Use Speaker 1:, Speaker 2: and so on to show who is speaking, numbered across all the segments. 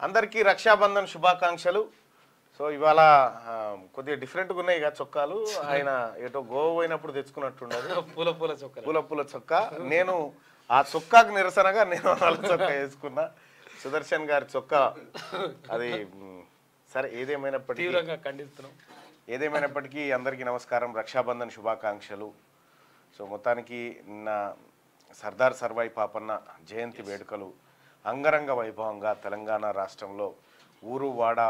Speaker 1: అందరికీ రక్షాబంధన్ శుభాకాంక్షలు. సో ఇవాళ కొద్దిగా డిఫరెంట్గా ఉన్నాయి ఇక చొక్కాలు. ఆయన ఏటో గోవా పోయినప్పుడు తెచ్చుకున్నట్టుండదు పూల చొక్కా. నేను ఆ చొక్కాకు నిరసనగా నేను నల్ల చొక్కా వేసుకున్నా. సుదర్శన్ గారి చొక్కా అది సరే. ఏదేమైనప్పటికీ అందరికీ నమస్కారం, రక్షాబంధన్ శుభాకాంక్షలు. సో మొత్తానికి నిన్న సర్దార్ సర్వాయి పాపన్న జయంతి వేడుకలు అంగరంగ వైభవంగా తెలంగాణ రాష్ట్రంలో ఊరు వాడ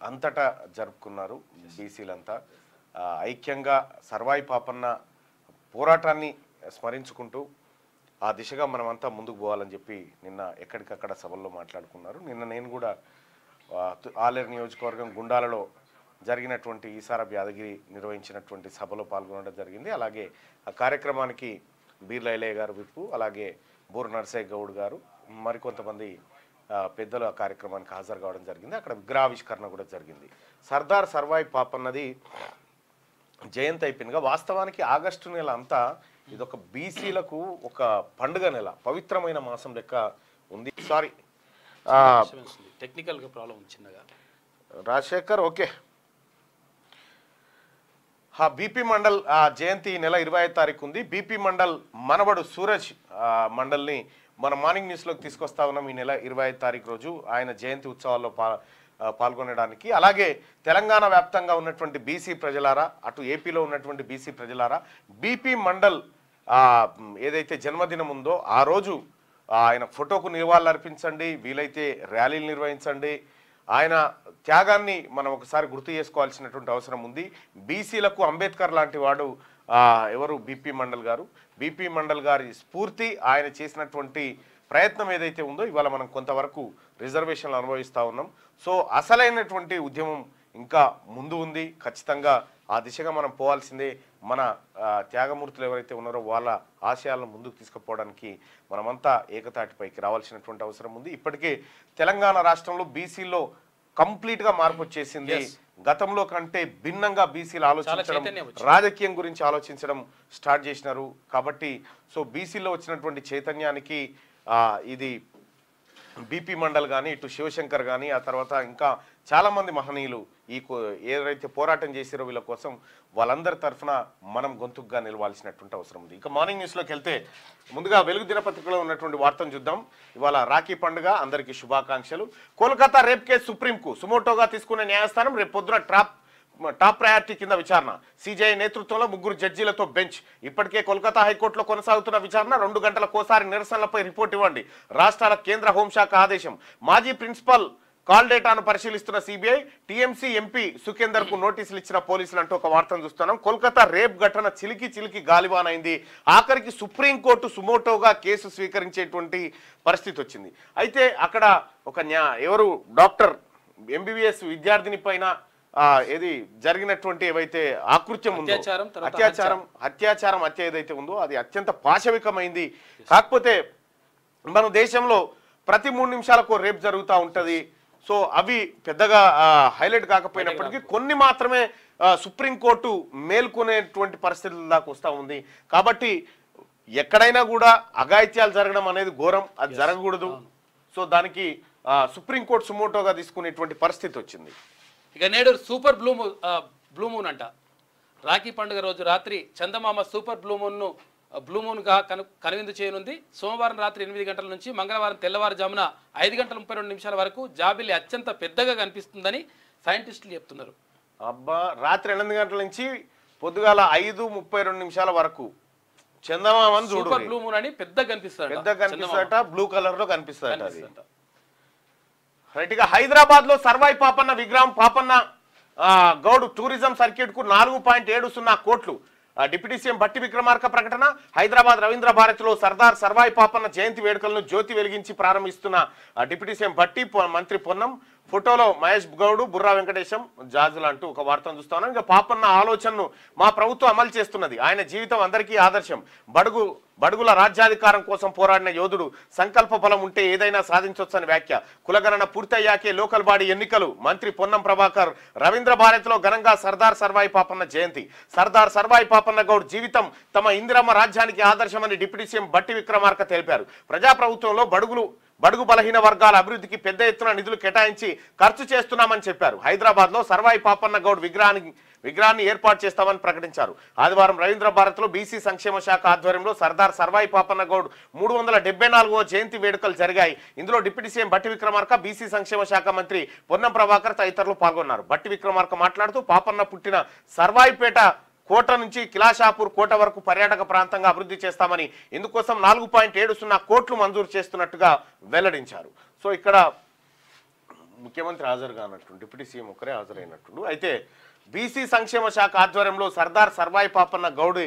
Speaker 1: అంతటా జరుపుకున్నారు. బీసీలంతా ఐక్యంగా సర్వాయి పాపన్న పోరాటాన్ని స్మరించుకుంటూ ఆ దిశగా మనమంతా ముందుకు పోవాలని చెప్పి నిన్న ఎక్కడికక్కడ సభల్లో మాట్లాడుకున్నారు. నిన్న నేను కూడా ఆలేరు నియోజకవర్గం గుండాలలో జరిగినటువంటి ఈసారబ్ యాదగిరి నిర్వహించినటువంటి సభలో పాల్గొనడం జరిగింది. అలాగే ఆ కార్యక్రమానికి బీర్ల ఐలయ్య గారు విప్పు, అలాగే బూర్ నర్సయ్య గౌడ్ గారు, మరికొంతమంది పెద్దలు ఆ కార్యక్రమానికి హాజరు కావడం జరిగింది. అక్కడ విగ్రహావిష్కరణ కూడా జరిగింది. సర్దార్ సర్వాయి పాపన్నది జయంతి అయిపోయిందిగా. వాస్తవానికి ఆగస్టు నెల అంతా ఇదొక బీసీలకు ఒక పండుగ నెల, పవిత్రమైన మాసం లెక్క ఉంది. సారీ
Speaker 2: టెక్నికల్గా ప్రాబ్లం చిన్నగా.
Speaker 1: రాజశేఖర్ ఓకే. బీపీ మండల్ జయంతి నెల 25వ తారీఖు ఉంది. బీపీ మండల్ మనవడు సూరజ్ మండల్ని మన మార్నింగ్ న్యూస్లోకి తీసుకొస్తా ఉన్నాం. ఈ నెల 25వ తారీఖు రోజు ఆయన జయంతి ఉత్సవాల్లో పాల్గొనడానికి. అలాగే తెలంగాణ వ్యాప్తంగా ఉన్నటువంటి బీసీ ప్రజలారా, అటు ఏపీలో ఉన్నటువంటి బీసీ ప్రజలారా, బీపీ మండల్ ఏదైతే జన్మదినం ఉందో ఆ రోజు ఆయన ఫోటోకు నివాళులు అర్పించండి, వీలైతే ర్యాలీలు నిర్వహించండి. ఆయన త్యాగాన్ని మనం ఒకసారి గుర్తు చేసుకోవాల్సినటువంటి అవసరం ఉంది. బీసీలకు అంబేద్కర్ లాంటి వాడు ఎవరు? బీపీ మండల్ గారు. బీపీ మండల్ గారి స్ఫూర్తి, ఆయన చేసినటువంటి ప్రయత్నం ఏదైతే ఉందో ఇవాళ మనం కొంతవరకు రిజర్వేషన్లు అనుభవిస్తూ ఉన్నాం. సో అసలైనటువంటి ఉద్యమం ఇంకా ముందు ఉంది. ఖచ్చితంగా ఆ దిశగా మనం పోవాల్సిందే. మన త్యాగమూర్తులు ఎవరైతే ఉన్నారో వాళ్ళ ఆశయాలను ముందుకు తీసుకుపోవడానికి మనమంతా ఏకతాటిపైకి రావాల్సినటువంటి అవసరం ఉంది. ఇప్పటికే తెలంగాణ రాష్ట్రంలో బీసీలో కంప్లీట్గా మార్పు వచ్చేసింది. గతంలో కంటే భిన్నంగా బీసీలు ఆలోచించడం, రాజకీయం గురించి ఆలోచించడం స్టార్ట్ చేసినారు. కాబట్టి సో బీసీలో వచ్చినటువంటి చైతన్యానికి ఇది బీపీ మండల్ కానీ, ఇటు శివశంకర్ కానీ, ఆ తర్వాత ఇంకా చాలామంది మహనీయులు ఏదైతే పోరాటం చేసిరో వీళ్ళ కోసం వాళ్ళందరి తరఫున మనం గొంతుకుగా నిలవాల్సినటువంటి అవసరం ఉంది. ఇక మార్నింగ్ న్యూస్లోకి వెళ్తే ముందుగా వెలుగు దినపత్రికలో ఉన్నటువంటి వార్తను చూద్దాం. ఇవాళ రాఖీ పండుగ, అందరికీ శుభాకాంక్షలు. కోల్కతా రేప్ కేసు సుప్రీంకు సుమోటోగా తీసుకునే న్యాయస్థానం రేపు పొద్దున టాప్ ప్రయారిటీ కింద విచారణ. సిజేఐ నేతృత్వంలో 3 జడ్జీలతో బెంచ్. ఇప్పటికే కోల్కతా హైకోర్టులో కొనసాగుతున్న విచారణ. 2 గంటలకోసారి నిరసనలపై రిపోర్ట్ ఇవ్వండి. రాష్ట్రాల కేంద్ర హోంశాఖ ఆదేశం. మాజీ ప్రిన్సిపల్ కాల్ డేటాను పరిశీలిస్తున్న సిబిఐ. టీఎంసీ ఎంపీ సుఖేందర్ కు నోటీసులు ఇచ్చిన పోలీసులు అంటూ ఒక వార్తను చూస్తున్నాం. కోల్కతా రేప్ ఘటన చిలికి గాలివానైంది. ఆఖరికి సుప్రీంకోర్టు సుమోటోగా కేసు స్వీకరించేటువంటి పరిస్థితి వచ్చింది. అయితే అక్కడ ఒక ఎవరు డాక్టర్ ఎంబీబీఎస్ విద్యార్థిని పైన ఏది జరిగినటువంటి ఏవైతే ఆకృత్యం ఉందో, అత్యాచారం హత్య ఏదైతే ఉందో అది అత్యంత పాశవికమైంది. కాకపోతే మన దేశంలో ప్రతి 3 నిమిషాలకు రేప్ జరుగుతూ ఉంటుంది. సో అవి పెద్దగా హైలైట్ కాకపోయినప్పటికీ కొన్ని మాత్రమే సుప్రీంకోర్టు మేల్కొనేటువంటి పరిస్థితుల దాకా వస్తూ ఉంది. కాబట్టి ఎక్కడైనా కూడా అఘాయిత్యాలు జరగడం అనేది ఘోరం, అది జరగకూడదు. సో దానికి సుప్రీంకోర్టు సుమోటోగా తీసుకునేటువంటి పరిస్థితి వచ్చింది.
Speaker 2: ఇక నేడు సూపర్ బ్లూ మూన్ అంట. రాఖీ పండుగ రోజు రాత్రి చందమామ సూపర్ బ్లూ మూన్గా కనువిందు చేయనుంది. సోమవారం రాత్రి 8 గంటల నుంచి మంగళవారం తెల్లవారుజామున 5 గంటల 32 నిమిషాల వరకు జాబిల్లి అత్యంత పెద్దగా కనిపిస్తుందని సైంటిస్టులు చెప్తున్నారు.
Speaker 1: అబ్బా, రాత్రి 8 గంటల నుంచి పొద్దుగాల 5:32 నిమిషాల వరకు చందమామ
Speaker 2: సూపర్ బ్లూ మూన్ అని పెద్దగా
Speaker 1: కనిపిస్తాడట, బ్లూ కలర్ లో కనిపిస్తాడట. రైట్. ఇక హైదరాబాద్ లో సర్వాయి పాపన్న విగ్రహం పాపన్న గౌడ్ టూరిజం సర్క్యూట్ కు 4.70 కోట్లు. డిప్యూటీ సీఎం భట్టి విక్రమార్క ప్రకటన. హైదరాబాద్ రవీంద్ర భారతిలో సర్దార్ సర్వాయి పాపన్న జయంతి వేడుకలను జ్యోతి వెలిగించి ప్రారంభిస్తున్న డిప్యూటీ సీఎం భట్టి, మంత్రి పొన్నం. ఫోటోలో మహేష్ గౌడ్, బుర్రా వెంకటేశం, జాజులు అంటూ ఒక వార్తను చూస్తాను. ఇంకా పాపన్న ఆలోచనను మా ప్రభుత్వం అమలు చేస్తున్నది. ఆయన జీవితం అందరికీ ఆదర్శం. బడుగుల రాజ్యాధికారం కోసం పోరాడిన యోధుడు. సంకల్ప బలం ఉంటే ఏదైనా సాధించవచ్చని వ్యాఖ్య. కులగణన పూర్తయ్యాకే లోకల్ బాడీ ఎన్నికలు. మంత్రి పొన్నం ప్రభాకర్. రవీంద్ర భారతిలో ఘనంగా సర్దార్ సర్వాయి పాపన్న జయంతి. సర్దార్ సర్వాయి పాపన్న గౌడ్ జీవితం తమ ఇందిరమ్మ రాజ్యానికి ఆదర్శమని డిప్యూటీ సీఎం భట్టి విక్రమార్క తెలిపారు. ప్రజాప్రభుత్వంలో బడుగు బలహీన వర్గాల అభివృద్ధికి పెద్ద ఎత్తున నిధులు కేటాయించి ఖర్చు చేస్తున్నామని చెప్పారు. హైదరాబాద్లో సర్వాయి పాపన్న గౌడ్ విగ్రహాన్ని ఏర్పాటు చేస్తామని ప్రకటించారు. ఆదివారం రవీంద్ర భారత్లో బీసీ సంక్షేమ శాఖ ఆధ్వర్యంలో సర్దార్ సర్వాయి పాపన్న గౌడ్ 374వ జయంతి వేడుకలు జరిగాయి. ఇందులో డిప్యూటీ సీఎం బట్టి విక్రమార్క, బీసీ సంక్షేమ శాఖ మంత్రి పొన్నం ప్రభాకర్ తదితరులు పాల్గొన్నారు. బట్టి విక్రమార్క మాట్లాడుతూ పాపన్న పుట్టిన సర్వాయిపేట కోట నుంచి కిలాషాపూర్ కోట వరకు పర్యాటక ప్రాంతంగా అభివృద్ధి చేస్తామని, ఇందుకోసం 4.70 కోట్లు మంజూరు చేస్తున్నట్టుగా వెల్లడించారు. సో ఇక్కడ ముఖ్యమంత్రి హాజరుగా అన్నట్టు, డిప్యూటీ సీఎం ఒకరే హాజరైనట్టు. అయితే బీసీ సంక్షేమ శాఖ ఆధ్వర్యంలో సర్దార్ సర్వాయి పాపన్న గౌడ్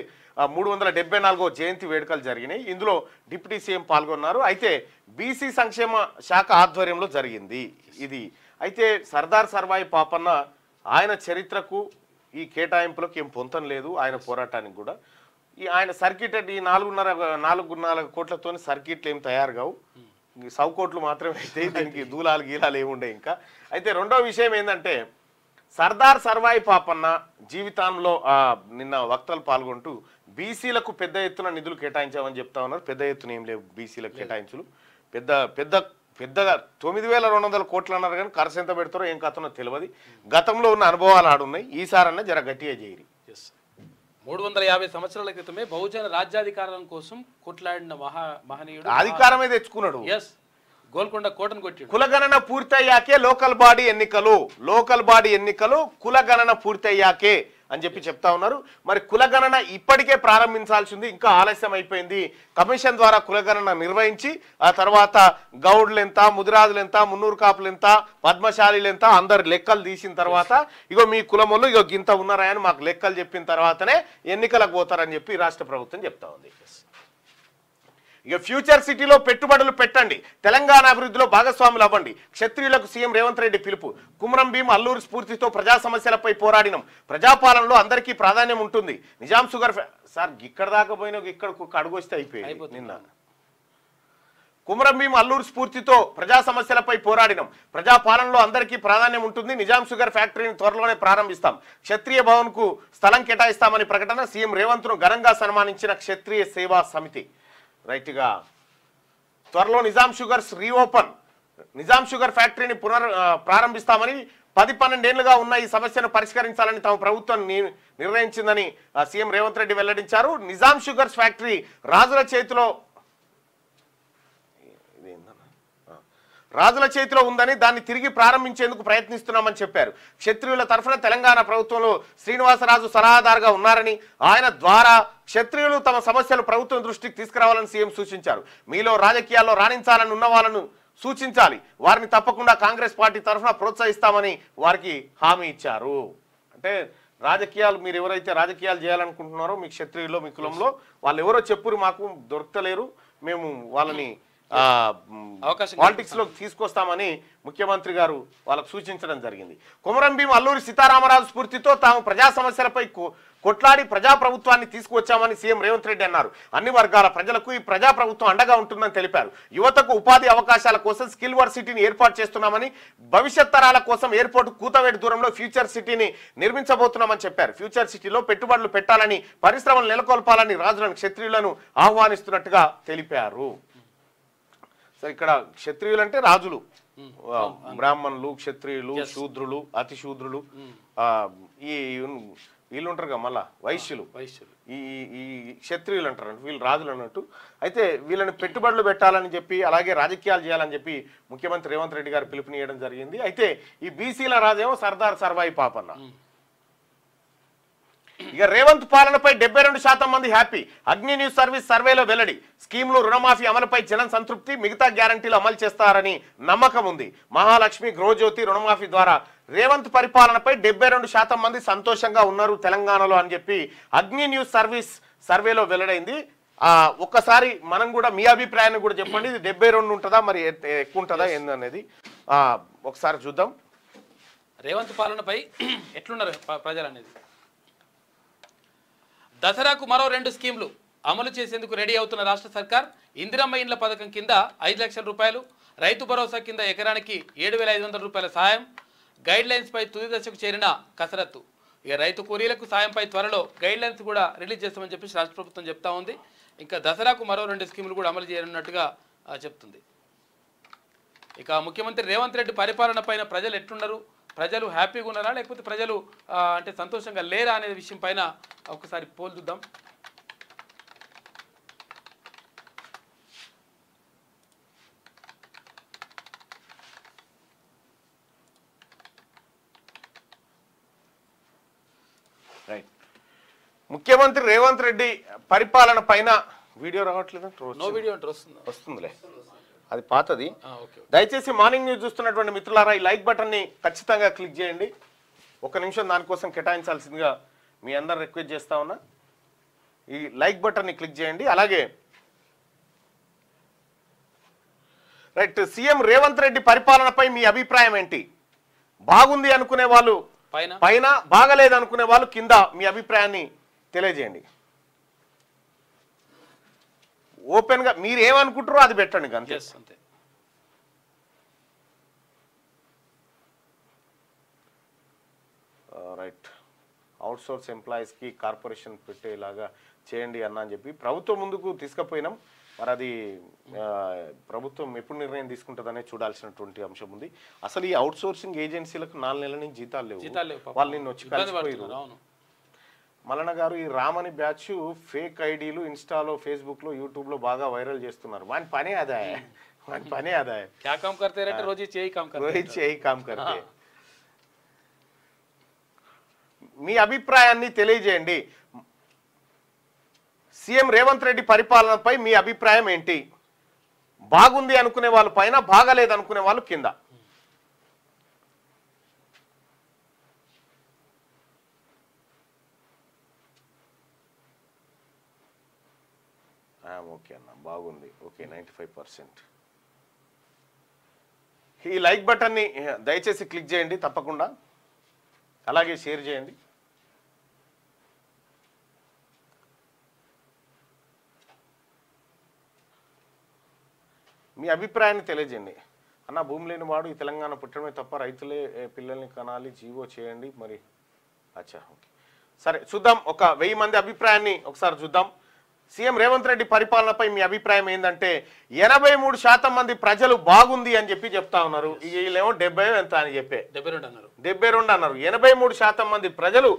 Speaker 1: 374వ జయంతి వేడుకలు జరిగినాయి. ఇందులో డిప్యూటీ సీఎం పాల్గొన్నారు. అయితే బీసీ సంక్షేమ శాఖ ఆధ్వర్యంలో జరిగింది ఇది. అయితే సర్దార్ సర్వాయి పాపన్న ఆయన చరిత్రకు ఈ కేటాయింపులకు ఏం పొంతం లేదు, ఆయన పోరాటానికి కూడా. ఆయన సర్కిట్ ఈ 4.5 కోట్లతో సర్కిట్లు ఏం తయారు కావు, సౌ కోట్లు మాత్రమే అయితే. దీనికి దూలాలు గీలాలు ఏముండే ఇంకా. అయితే రెండో విషయం ఏంటంటే సర్దార్ సర్వాయి పాపన్న జీవితంలో నిన్న వక్తలు పాల్గొంటూ బీసీలకు పెద్ద ఎత్తున నిధులు కేటాయించామని చెప్తా ఉన్నారు. పెద్ద ఎత్తున ఏం లేవు బీసీలకు కేటాయించులు. పెద్దగా 9,200 కోట్లు అన్నారు, కానీ ఖర్చు ఎంత పెడతారో ఏం కథనో తెలియదు. గతంలో ఉన్న అనుభవాలు ఆడున్నాయి, ఈసారన్నా జర గట్టిగా చేయరు.
Speaker 2: 350 సంవత్సరాల క్రితమే బహుజన రాజ్యాధికారం కోసం కొట్లాడిన మహనీయుడు,
Speaker 1: అధికారమే తెచ్చుకున్నాడు.
Speaker 2: గోల్కొండ కోటను కొట్టాడు.
Speaker 1: కులగణన పూర్తయ్యాకే లోకల్ బాడీ ఎన్నికలు కులగణన పూర్తయ్యాకే అని చెప్పి చెప్తా ఉన్నారు. మరి కులగణన ఇప్పటికే ప్రారంభించాల్సింది, ఇంకా ఆలస్యం అయిపోయింది. కమిషన్ ద్వారా కులగణన నిర్వహించి ఆ తర్వాత గౌడ్లు ఎంత, ముదిరాజులు ఎంత, మున్నూరు కాపులు ఎంత, పద్మశాలీలు ఎంత, అందరు లెక్కలు తీసిన తర్వాత ఇగో మీ కులములు ఇగో గింత ఉన్నారా అని మాకు లెక్కలు చెప్పిన తర్వాతనే ఎన్నికలకు పోతారని చెప్పి రాష్ట్ర ప్రభుత్వం చెప్తా ఉంది. ఇక ఫ్యూచర్ సిటీలో పెట్టుబడులు పెట్టండి, తెలంగాణ అభివృద్ధిలో భాగస్వాములు అవ్వండి, క్షత్రియులకు సీఎం రేవంత్ రెడ్డి పిలుపు. కుమరం భీం అల్లూరు స్ఫూర్తితో ప్రజా సమస్యలపై పోరాడినం, ప్రజాపాలనలో అందరికీ ప్రాధాన్యం ఉంటుంది. నిజాం షుగర్ సార్ ఇక్కడ దాకా పోయినా ఇక్కడ అడుగు వస్తే అయిపోయింది. నిన్న కుమరం భీం అల్లూరు స్ఫూర్తితో ప్రజా సమస్యలపై పోరాడినం, ప్రజాపాలనలో అందరికీ ప్రాధాన్యం ఉంటుంది. నిజాం షుగర్ ఫ్యాక్టరీని త్వరలోనే ప్రారంభిస్తాం, క్షత్రియ భవన్ కు స్థలం కేటాయిస్తామని ప్రకటన. సీఎం రేవంత్ ను ఘనంగా సన్మానించిన క్షత్రియ సేవా సమితి. రైట్గా త్వరలో Nizam sugars reopen, Nizam sugar ఫ్యాక్టరీని ప్రారంభిస్తామని, 10-12 ఏళ్లుగా ఉన్న ఈ సమస్యను పరిష్కరించాలని తమ ప్రభుత్వం నిర్ణయించిందని సీఎం రేవంత్ రెడ్డి వెల్లడించారు. నిజాం షుగర్స్ ఫ్యాక్టరీ రాజుల చేతిలో ఉందని, దాన్ని తిరిగి ప్రారంభించేందుకు ప్రయత్నిస్తున్నామని చెప్పారు. క్షత్రియుల తరఫున తెలంగాణ ప్రభుత్వంలో శ్రీనివాసరాజు సలహాదారుగా ఉన్నారని, ఆయన ద్వారా క్షత్రియులు తమ సమస్యలు ప్రభుత్వం దృష్టికి తీసుకురావాలని సీఎం సూచించారు. మీలో రాజకీయాల్లో రాణించాలని ఉన్న వాళ్ళను సూచించాలి, వారిని తప్పకుండా కాంగ్రెస్ పార్టీ తరఫున ప్రోత్సహిస్తామని వారికి హామీ ఇచ్చారు. అంటే రాజకీయాలు మీరు ఎవరైతే రాజకీయాలు చేయాలనుకుంటున్నారో మీ క్షత్రియుల్లో మీ కులంలో వాళ్ళు ఎవరో చెప్పురు, మాకు దొరకలేరు, మేము వాళ్ళని పాలిటిక్స్ లో తీసుకొస్తామని ముఖ్యమంత్రి గారు వాళ్ళకు సూచించడం జరిగింది. కొమరం భీం అల్లూరి సీతారామరాజు స్ఫూర్తితో తాము ప్రజా సమస్యలపై కొట్లాడి ప్రజాప్రభుత్వాన్ని తీసుకువచ్చామని సీఎం రేవంత్ రెడ్డి అన్నారు. అన్ని వర్గాల ప్రజలకు ఈ ప్రజాప్రభుత్వం అండగా ఉంటుందని తెలిపారు. యువతకు ఉపాధి అవకాశాల కోసం స్కిల్ వర్సిటీని ఏర్పాటు చేస్తున్నామని, భవిష్యత్ తరాల కోసం ఎయిర్పోర్ట్ కూతవేటు దూరంలో ఫ్యూచర్ సిటీని నిర్మించబోతున్నామని చెప్పారు. ఫ్యూచర్ సిటీలో పెట్టుబడులు పెట్టాలని, పరిశ్రమలు నెలకొల్పాలని రాజులను క్షత్రియులను ఆహ్వానిస్తున్నట్టుగా తెలిపారు. సో ఇక్కడ క్షత్రియులు అంటే రాజులు, బ్రాహ్మణులు, క్షత్రియులు, శూద్రులు, అతి శూద్రులు, ఈ వీళ్ళు ఉంటారు కదా మళ్ళా వైశ్యులు, ఈ క్షత్రియులు అంటారు, వీళ్ళు రాజులు అన్నట్టు. అయితే వీళ్ళని పెట్టుబడులు పెట్టాలని చెప్పి అలాగే రాజకీయాలు చేయాలని చెప్పి ముఖ్యమంత్రి రేవంత్ రెడ్డి గారు పిలుపునియడం జరిగింది. అయితే ఈ బీసీల రాజేమో సర్దార్ సర్వాయి పాపన్న. ఇక రేవంత్ పాలనపై 72% మంది హ్యాపీ, అగ్ని న్యూస్ సర్వీస్ సర్వేలో వెల్లడి. స్కీమ్లు రుణమాఫీ అమలుపై జనం సంతృప్తి, మిగతా గ్యారంటీలు అమలు చేస్తారని నమ్మకం ఉంది. మహాలక్ష్మి, గృహజ్యోతి రుణమాఫీ ద్వారా రేవంత్ పరిపాలనపై 72% మంది సంతోషంగా ఉన్నారు తెలంగాణలో అని చెప్పి అగ్ని న్యూస్ సర్వీస్ సర్వేలో వెల్లడైంది. ఒక్కసారి మనం కూడా మీ అభిప్రాయాన్ని కూడా చెప్పండి. ఇది 72 ఉంటుందా మరి ఎక్కువ ఉంటుందా ఏందనేది ఒకసారి చూద్దాం.
Speaker 2: రేవంత్ పాలనపై ఎట్లున్నారు ప్రజలు అనేది. దసరాకు మరో 2 స్కీమ్లు అమలు చేసేందుకు రెడీ అవుతున్న రాష్ట్ర సర్కార్. ఇందిరమ్మ ఇండ్ల పథకం కింద 5 లక్షల రూపాయలు, రైతు భరోసా కింద ఎకరానికి 7,500 రూపాయల సాయం, గైడ్ లైన్స్ పై తుది దశకు చేరిన కసరత్తు. ఇక రైతు కూలీలకు సాయంపై త్వరలో గైడ్ లైన్స్ కూడా రిలీజ్ చేస్తామని చెప్పి రాష్ట్ర ప్రభుత్వం చెప్తా ఉంది. ఇంకా దసరాకు మరో 2 స్కీములు కూడా అమలు చేయనున్నట్టుగా చెప్తుంది. ఇక ముఖ్యమంత్రి రేవంత్ రెడ్డి పరిపాలన పైన ప్రజలు ఎట్లున్నారు, ప్రజలు హ్యాపీగా ఉన్నారా లేకపోతే ప్రజలు అంటే సంతోషంగా లేరా అనే విషయం పైన ఒకసారి పోల్ చూద్దాం.
Speaker 1: రైట్. ముఖ్యమంత్రి రేవంత్ రెడ్డి పరిపాలన పైన వీడియో రావట్లేదు,
Speaker 2: నో వీడియో అంటే
Speaker 1: వస్తుందిలే, అది పాతది. దయచేసి మార్నింగ్ న్యూస్ చూస్తున్నటువంటి మిత్రులారా ఈ లైక్ బటన్ని ఖచ్చితంగా క్లిక్ చేయండి. ఒక నిమిషం దానికోసం కేటాయించాల్సిందిగా మీ అందరు రిక్వెస్ట్ చేస్తా ఉన్నా. ఈ లైక్ బటన్ని క్లిక్ చేయండి. అలాగే రైట్, సీఎం రేవంత్ రెడ్డి పరిపాలనపై మీ అభిప్రాయం ఏంటి? బాగుంది అనుకునే వాళ్ళు పైన, బాగలేదు అనుకునే వాళ్ళు కింద మీ అభిప్రాయాన్ని తెలియజేయండి. ఓపెన్ గా మీరు ఏమనుకుంటారో అది పెట్టండి అంతే. రైట్, అవుట్ సోర్స్ ఎంప్లాయీస్ కి కార్పొరేషన్ పెట్టేలాగా చేయండి అని చెప్పి ప్రభుత్వం ముందుకు తీసుకుపోయినాం. మరి అది ప్రభుత్వం ఎప్పుడు నిర్ణయం తీసుకుంటుందనే చూడాల్సినటువంటి అంశం ఉంది. అసలు ఈ అవుట్ సోర్సింగ్ ఏజెన్సీలకు 4 నెలల నుంచి జీతాలు లేవు. వాళ్ళు నిన్ను వచ్చి కలిసిపోయారు. మల్లన్న గారు, ఈ రామని బ్యాచ్ ఫేక్ ఐడీలు ఇన్స్టాలో, ఫేస్బుక్ లో, యూట్యూబ్ లో బాగా వైరల్ చేస్తున్నారు. వాని పనే అదే, వాని పనే అదే. మీ అభిప్రాయాన్ని తెలియజేయండి. సీఎం రేవంత్ రెడ్డి పరిపాలనపై మీ అభిప్రాయం ఏంటి? బాగుంది అనుకునే వాళ్ళు పైన, బాగలేదు అనుకునే వాళ్ళు కింద. ఓకే అన్న, బాగుంది, ఓకే 95%. ఈ లైక్ బటన్ని దయచేసి క్లిక్ చేయండి తప్పకుండా, అలాగే షేర్ చేయండి. మీ అభిప్రాయాన్ని తెలియజేయండి. అన్న, భూమి లేని వాడు ఈ తెలంగాణ పుట్టడమే తప్ప రైతులే పిల్లల్ని కనాలి, జీవో చేయండి. మరి అచ్చా, ఓకే, సరే చూద్దాం. ఒక 1000 మంది అభిప్రాయాన్ని ఒకసారి చూద్దాం. సీఎం రేవంత్ రెడ్డి పరిపాలనపై మీ అభిప్రాయం ఏంటంటే 83% మంది ప్రజలు బాగుంది అని చెప్తా ఉన్నారు. వీళ్ళేమో 70 ఎంత అని
Speaker 2: 72 అన్నారు.
Speaker 1: 83% మంది ప్రజలు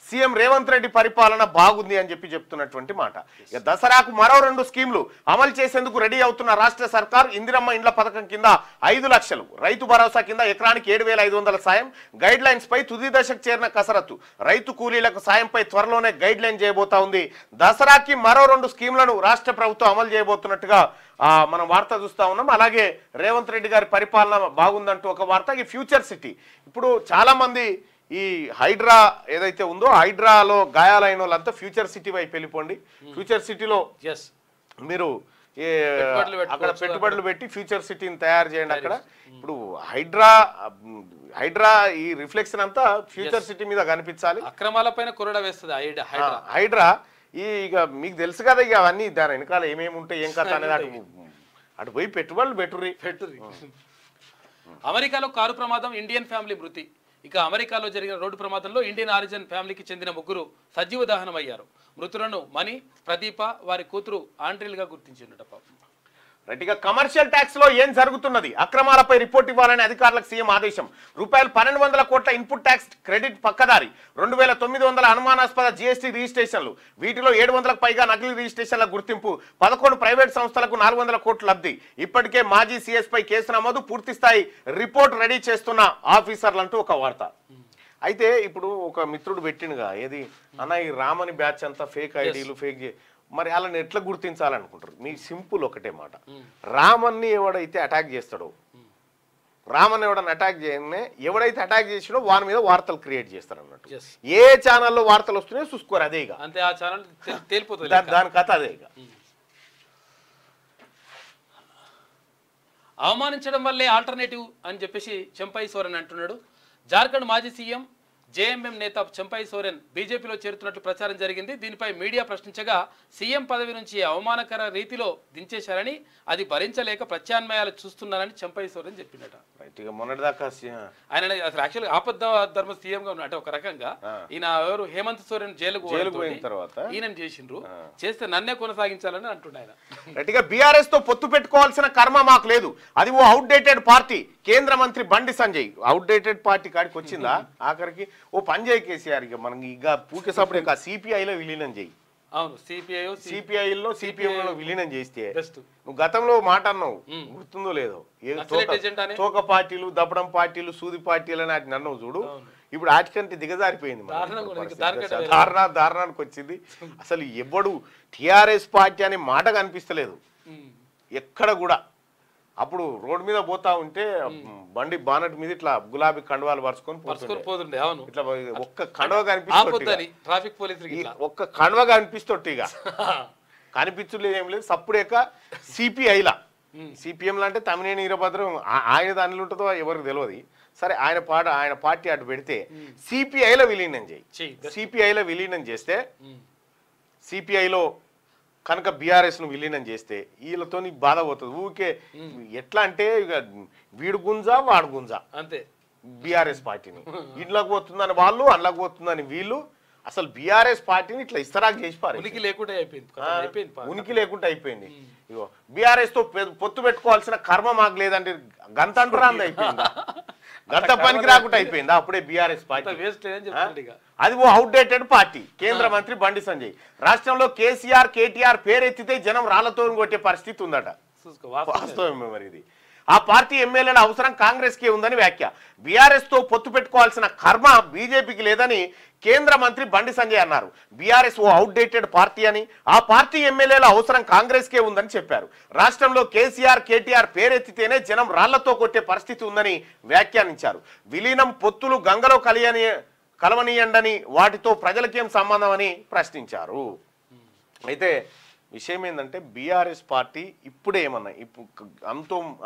Speaker 1: సీఎం రేవంత్ రెడ్డి పరిపాలన బాగుంది అని చెప్తున్నటువంటి మాట. ఇక దసరాకు మరో 2 స్కీమ్లు అమలు చేసేందుకు రెడీ అవుతున్న రాష్ట్ర సర్కార్ ఇందిరమ్మ ఇండ్ల పథకం కింద 5 లక్షలు, రైతు భరోసా కింద ఎకరానికి 7,500 సాయం, గైడ్ లైన్స్ పై తుది దశకు చేరిన కసరత్తు. రైతు కూలీలకు సాయంపై త్వరలోనే గైడ్ లైన్ చేయబోతా ఉంది. దసరాకి మరో 2 స్కీమ్లను రాష్ట్ర ప్రభుత్వం అమలు చేయబోతున్నట్టుగా మనం వార్త చూస్తా ఉన్నాం. అలాగే రేవంత్ రెడ్డి గారి పరిపాలన బాగుందంటూ ఒక వార్త. ఈ ఫ్యూచర్ సిటీ, ఇప్పుడు చాలా మంది ఈ హైడ్రా ఏదైతే ఉందో హైడ్రాలో గాయాలైన వాళ్ళంతా ఫ్యూచర్ సిటీ వైపు వెళ్ళిపోండి. ఫ్యూచర్ సిటీలో మీరు అక్కడ పెట్టుబడులు పెట్టి ఫ్యూచర్ సిటీని తయారు చేయండి. అక్కడ ఇప్పుడు హైడ్రా ఈ రిఫ్లెక్షన్ అంతా ఫ్యూచర్ సిటీ మీద కనిపించాలి.
Speaker 2: అక్రమాల పైన కొరడ వేస్తుంది
Speaker 1: హైడ్రా. ఇక మీకు తెలుసు కదా, ఇక అవన్నీ దాని వెనకాల ఏమేమి ఉంటాయి, ఏం కథ అనేది అటు పోయి పెట్టుబడులు పెట్టుర్రి.
Speaker 2: అమెరికాలో కారు ప్రమాదం, ఇండియన్ ఫ్యామిలీ మృతి. ఇక అమెరికాలో జరిగిన రోడ్డు ప్రమాదంలో ఇండియన్ ఆరిజిన్ ఫ్యామిలీకి చెందిన 3 సజీవ దహనం అయ్యారు. మృతులను మణి, ప్రదీప, వారి కూతురు ఆండ్రిల్గా గుర్తించిందట. పాపం.
Speaker 1: రైట్గా కమర్షియల్ ట్యాక్స్ లో ఏం జరుగుతున్నది, అక్రమాలపై రిపోర్ట్ ఇవ్వాలని అధికారులకు సీఎం ఆదేశం. రూపాయలు 1200 కోట్ల ఇన్పుట్ ట్యాక్స్ క్రెడిట్ పక్కదారి, 2900 అనుమానాస్పద జీఎస్టీ రిజిస్ట్రేషన్లు, వీటిలో 700కు పైగా నకిలీ రిజిస్ట్రేషన్ల గుర్తింపు, 11 ప్రైవేట్ సంస్థలకు 400 కోట్ల లబ్ధి. ఇప్పటికే మాజీ సీఎస్ పై కేసు నమోదు, పూర్తిస్థాయి రిపోర్ట్ రెడీ చేస్తున్న ఆఫీసర్లంటూ ఒక వార్త. అయితే ఇప్పుడు ఒక మిత్రుడు పెట్టినగా ఏది అన్న, ఈ రామని బ్యాచ్ అంతా ఫేక్ ఐడీలు, ఫేక్, మరి వాళ్ళని ఎట్లా గుర్తించాలనుకుంటారు? మీ సింపుల్ ఒకటే మాట, రామన్ని ఎవడైతే అటాక్ చేస్తాడో, రామన్ ఎవడని అటాక్ చేయనే, ఎవడైతే అటాక్ చేసాడో వాని మీద వార్తలు క్రియేట్ చేస్తారు అన్నట్టు. ఏ ఛానల్లో వార్తలు వస్తున్నాయో చూసుకోరు, అదే ఇక
Speaker 2: అంతే, ఆ ఛానల్ తేలిపోతుంది,
Speaker 1: దాని కథ అదే. ఇక
Speaker 2: అవమానించడం వల్లే ఆల్టర్నేటివ్ అని చెప్పేసి చెంపై సోరెన్ అంటున్నాడు. జార్ఖండ్ మాజీ సీఎం జేఎంఎం నేత చెంపై సోరెన్ బీజేపీలో చేరుతున్నట్లు ప్రచారం జరిగింది. దీనిపై మీడియా ప్రశ్నించగా సీఎం పదవి నుంచి అవమానకర రీతిలో దించేశారని, అది భరించలేక ప్రత్యామ్నాయాలు చూస్తున్నారని చెంపై సోరెన్ చెప్పిండట.
Speaker 1: మొన్నటిదాకా
Speaker 2: ఆయన అసలు యాక్చువల్గా ఆపద్ధ ధర్మ సీఎంగా ఉన్న అంటే ఒక రకంగా ఈయన ఎవరు హేమంత్ సోరెన్ జైలుకు పోయిన తర్వాత ఈయన చేసిండ్రు, చేస్తే నన్నే కొనసాగించాలని అంటుండే ఆయన.
Speaker 1: గట్టిగా బీఆర్ఎస్ తో పొత్తు పెట్టుకోవాల్సిన కర్మ మాకు లేదు, అది ఓ అవుట్డేటెడ్ పార్టీ. కేంద్ర మంత్రి బండి సంజయ్ అవుట్డేటెడ్ పార్టీ కాడికి వచ్చిందా ఆఖరికి? ఓ పని చేయి కేసీఆర్, ఇక మనం ఇక పూకే సప్పుడు ఇక సిపిఐలో విలీనం చేయి.
Speaker 2: అవును,
Speaker 1: సిపిఐలో సిపిఎంలో విలీనం చేస్తే నువ్వు గతంలో మాట అన్నావు, గుర్తుందో లేదో, తోక పార్టీలు, దప్పడం పార్టీలు, సూది పార్టీలు అని వాటిని అన్నావు చూడు. ఇప్పుడు వాటికంటే దిగజారిపోయింది, దారుణానికి వచ్చింది. అసలు ఎవడు టిఆర్ఎస్ పార్టీ అనే మాట కనిపిస్తలేదు ఎక్కడ కూడా. అప్పుడు రోడ్ మీద పోతా ఉంటే బండి బానట్ మీద ఇట్లా గులాబీ కండువాలు పరుచుకొని
Speaker 2: పోతుండే.
Speaker 1: ఇట్లా ఒక్క కండువ కనిపిస్తుంది,
Speaker 2: ట్రాఫిక్ పోలీసు
Speaker 1: ఒక్క కండువ కనిపిస్తోటి ఇక కనిపించలేదు, ఏం లేదు. సప్పుడేక సిపిఐలా, సిపిఎం అంటే తమ్మినేని వీరభద్రం, ఆయన దానిలో ఉంటుందో ఎవరికి తెలియదు. సరే, ఆయన పార్టీ అటు పెడితే సిపిఐలో విలీనం చేయి. సిపిఐలో విలీనం చేస్తే, సిపిఐలో కనుక బీఆర్ఎస్ ను విలీనం చేస్తే వీళ్ళతో బాధ పోతుంది ఊరికే. ఎట్లా అంటే ఇక వీడు గుంజా వాడు గుంజా
Speaker 2: అంతే.
Speaker 1: బీఆర్ఎస్ పార్టీని ఇంట్లోకి పోతుందని వాళ్ళు, అందులోకి పోతుందని వీళ్ళు. అసలు బీఆర్ఎస్ పార్టీని ఇట్లా ఇస్తరాకు చేసి పారు,
Speaker 2: ఉనికి లేకుండా
Speaker 1: అయిపోయింది. ఇగో బీఆర్ఎస్ తో పొత్తు పెట్టుకోవాల్సిన కర్మ మాకు లేదంటే గంత అంటురాంది అయిపోయిందా, గంత పనికి రాకుండా అయిపోయిందా అప్పుడే బీఆర్ఎస్ పార్టీ? అది ఓ అవుట్డేటెడ్ పార్టీ. కేంద్ర మంత్రి బండి సంజయ్ రాష్ట్రంలో కేసీఆర్ కేటీఆర్ పేరెత్తితే జనం రాళ్లతో కొట్టే పరిస్థితి ఉందట. వాస్తవమే మరి ఇది. ఆ పార్టీ ఎమ్మెల్యేల అవసరం కాంగ్రెస్ కే ఉందని వ్యాఖ్య. బీఆర్ఎస్ తో పొత్తు పెట్టుకోవాల్సిన కర్మ బీజేపీకి లేదని కేంద్ర మంత్రి బండి సంజయ్ అన్నారు. బీఆర్ఎస్ ఓ అవుట్డేటెడ్ పార్టీ అని, ఆ పార్టీ ఎమ్మెల్యేల అవసరం కాంగ్రెస్ కే ఉందని చెప్పారు. రాష్ట్రంలో కేసీఆర్ కేటీఆర్ పేరెత్తితేనే జనం రాళ్లతో కొట్టే పరిస్థితి ఉందని వ్యాఖ్యానించారు. విలీనం పొత్తులు గంగలో కలవనీయండని, వాటితో ప్రజలకేం సంబంధం అని ప్రశ్నించారు. అయితే విషయం ఏంటంటే బీఆర్ఎస్ పార్టీ ఇప్పుడే ఏమన్నా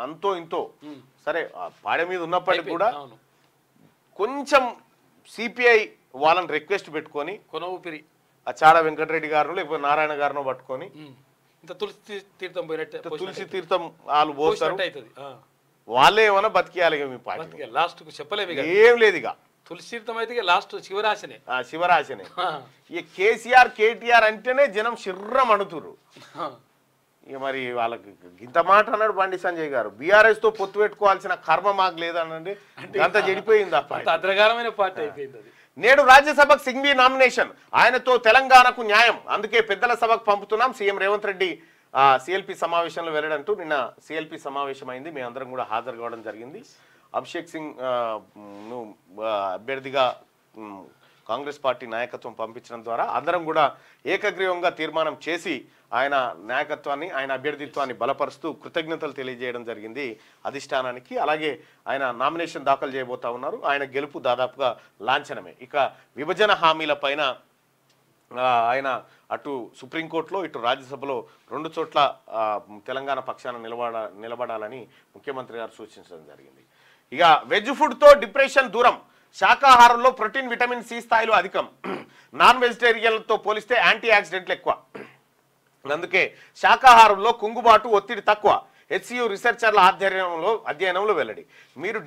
Speaker 1: అంతో ఇంతో సరే పాడే మీద ఉన్నప్పటికీ కూడా కొంచెం సిపిఐ వాళ్ళని రిక్వెస్ట్ పెట్టుకొని
Speaker 2: కొన ఊపిరి
Speaker 1: ఆ చాడ వెంకటరెడ్డి గారు లేకపోతే నారాయణ గారినో పట్టుకొని తులసి తీర్థం వాళ్ళు పోస్తారు, వాళ్ళే ఏమన్నా బతికేయాలి. మీ పార్టీ
Speaker 2: లాస్ట్ చెప్పలేము,
Speaker 1: ఏం లేదు ఇక
Speaker 2: తులసి తీర్థం అయితే లాస్ట్ శివరాశనే.
Speaker 1: ఇక కేసీఆర్ కేటీఆర్ అంటేనే జనం శిర్రం అడుగుతురు. ఇక మరి వాళ్ళకి ఇంత మాట అన్నాడు బండి సంజయ్ గారు. బీఆర్ఎస్ తో పొత్తు పెట్టుకోవాల్సిన కర్మ మాకు లేదనండి, అంత చెడిపోయింది ఆ పార్టీ,
Speaker 2: అద్రగారమైన పార్టీ అయిపోయింది అది.
Speaker 1: నేడు రాజ్యసభకు సింఘ్వి నామినేషన్, ఆయనతో తెలంగాణకు న్యాయం, అందుకే పెద్దల సభకు పంపుతున్నాం. సీఎం రేవంత్ రెడ్డి సిఎల్పి సమావేశంలో వెళ్ళడంటూ నిన్న సిఎల్పి సమావేశం అయింది, మేము అందరం కూడా హాజరు కావడం జరిగింది. అభిషేక్ సింగ్ ను అభ్యర్థిగా కాంగ్రెస్ పార్టీ నాయకత్వం పంపించడం ద్వారా అందరం కూడా ఏకగ్రీవంగా తీర్మానం చేసి ఆయన నాయకత్వాన్ని, ఆయన అభ్యర్థిత్వాన్ని బలపరుస్తూ కృతజ్ఞతలు తెలియజేయడం జరిగింది అధిష్టానానికి. అలాగే ఆయన నామినేషన్ దాఖలు చేయబోతా ఉన్నారు. ఆయన గెలుపు దాదాపుగా లాంఛనమే. ఇక విభజన హామీల పైన ఆయన అటు సుప్రీంకోర్టులో ఇటు రాజ్యసభలో రెండు చోట్ల తెలంగాణ పక్షాన నిలబడాలని ముఖ్యమంత్రి గారు సూచించడం జరిగింది. ఇక వెజ్ ఫుడ్తో డిప్రెషన్ దూరం, శాకాహారంలో ప్రోటీన్ విటమిన్ సి స్థాయిలు అధికం, నాన్ వెజిటేరియన్లతో పోలిస్తే యాంటీ ఆక్సిడెంట్లు ఎక్కువ, అందుకే శాకాహారంలో కుంగుబాటు ఒత్తిడి తక్కువ. హెచ్సియు రీసెర్చర్ల అధ్యయనంలో వెల్లడి. మీరు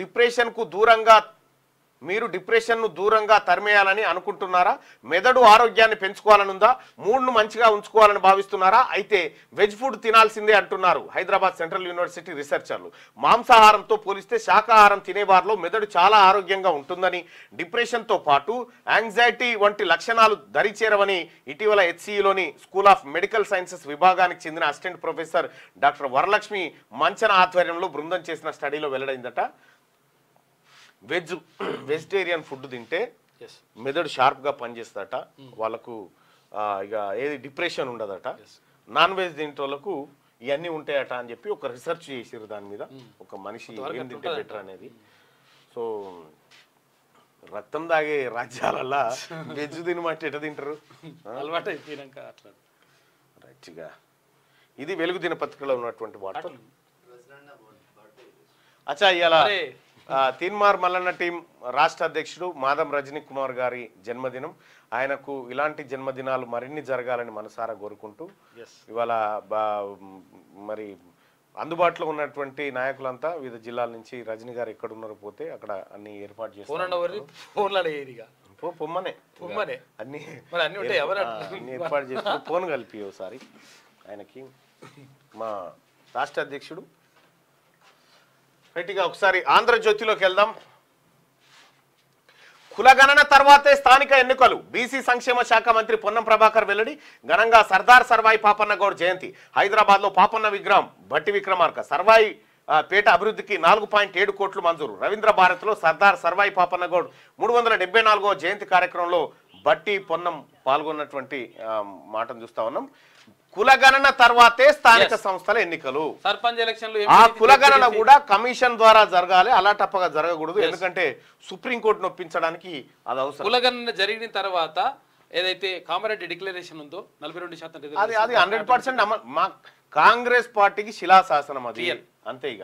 Speaker 1: డిప్రెషన్ను దూరంగా తరిమేయాలని అనుకుంటున్నారా? మెదడు ఆరోగ్యాన్ని పెంచుకోవాలనుందా? మూడ్ను మంచిగా ఉంచుకోవాలని భావిస్తున్నారా? అయితే వెజ్ ఫుడ్ తినాల్సిందే అంటున్నారు హైదరాబాద్ సెంట్రల్ యూనివర్సిటీ రీసెర్చర్లు. మాంసాహారంతో పోలిస్తే శాకాహారం తినేవారిలో మెదడు చాలా ఆరోగ్యంగా ఉంటుందని, డిప్రెషన్తో పాటు యాంగ్జైటీ వంటి లక్షణాలు దరిచేరవని ఇటీవల హెచ్సియులోని స్కూల్ ఆఫ్ మెడికల్ సైన్సెస్ విభాగానికి చెందిన అసిస్టెంట్ ప్రొఫెసర్ డాక్టర్ వరలక్ష్మి మంచన ఆధ్వర్యంలో బృందం చేసిన స్టడీలో వెల్లడైందట. వెజిటేరియన్ ఫుడ్ తింటే మెదడు షార్ప్గా పనిచేస్తుందట, వాళ్ళకు ఇక ఏది డిప్రెషన్ ఉండదట. నాన్ వెజ్ తింటే వాళ్ళకు ఇవన్నీ ఉంటాయట అని చెప్పి ఒక రీసెర్చ్ చేసారు దాని మీద, ఒక మనిషి ఏం తింటే బెటర్ అనేది. సో రక్తం తాగే రాజ్యాలల్లా వెజ్ తినమంటే ఎట తింటారు,
Speaker 2: అలవాటు అయిపోయినాక అట్లా.
Speaker 1: రైట్గా ఇది వెలుగు దినపత్రికలో ఉన్నటువంటి వార్త. అచ్చా ఇవాళ తీన్మార్ మల్లన్న టీం రాష్ట్ర అధ్యక్షుడు మాదం రజనీ కుమార్ గారి జన్మదినం. ఆయనకు ఇలాంటి జన్మదినాలు మరిన్ని జరగాలని మనసారా కోరుకుంటూ ఇవాళ మరి అందుబాటులో ఉన్నటువంటి నాయకులంతా వివిధ జిల్లాల నుంచి రజనీ గారు ఎక్కడున్నారో పోతే అక్కడ అన్ని ఏర్పాటు చేస్తారు. పొమ్మనే అన్ని ఏర్పాటు చేస్తారు. ఫోన్ కలిపి ఒకసారి ఆయనకి మా రాష్ట్ర అధ్యక్షుడు రైట్గా ఒకసారి ఆంధ్రజ్యోతిలోకి వెళ్దాం. కులగణన తర్వాతే స్థానిక ఎన్నికలు, బీసీ సంక్షేమ శాఖ మంత్రి పొన్నం ప్రభాకర్ వెల్లడి. ఘనంగా సర్దార్ సర్వాయి పాపన్న గౌడ్ జయంతి. హైదరాబాద్ లో పాపన్న విగ్రహం భట్టి విక్రమార్క. సర్వాయి పేట అభివృద్ధికి 4.7 కోట్లు మంజూరు. రవీంద్ర భారత్ లో సర్దార్ సర్వాయి పాపన్న గౌడ్ 374వ జయంతి కార్యక్రమంలో బట్టి పొన్నం పాల్గొన్నటువంటి మాటను చూస్తా ఉన్నాం. కులగణన తర్వాతే స్థానిక సంస్థల ఎన్నికలు,
Speaker 2: సర్పంచ్ ఎలక్షన్లు.
Speaker 1: ఆ కులగణన కూడా కమిషన్ ద్వారా జరగాలి, అలాటప్పగా జరగకూడదు. ఎందుకంటే సుప్రీంకోర్టు నొప్పించడానికి అది అవసరం.
Speaker 2: కులగణన జరిగిన తర్వాత ఏదైతే కామారెడ్డి డిక్లరేషన్ ఉందో 42%
Speaker 1: అది 100% మా కాంగ్రెస్ పార్టీకి శిలాశాసనం అది అంతే. ఇక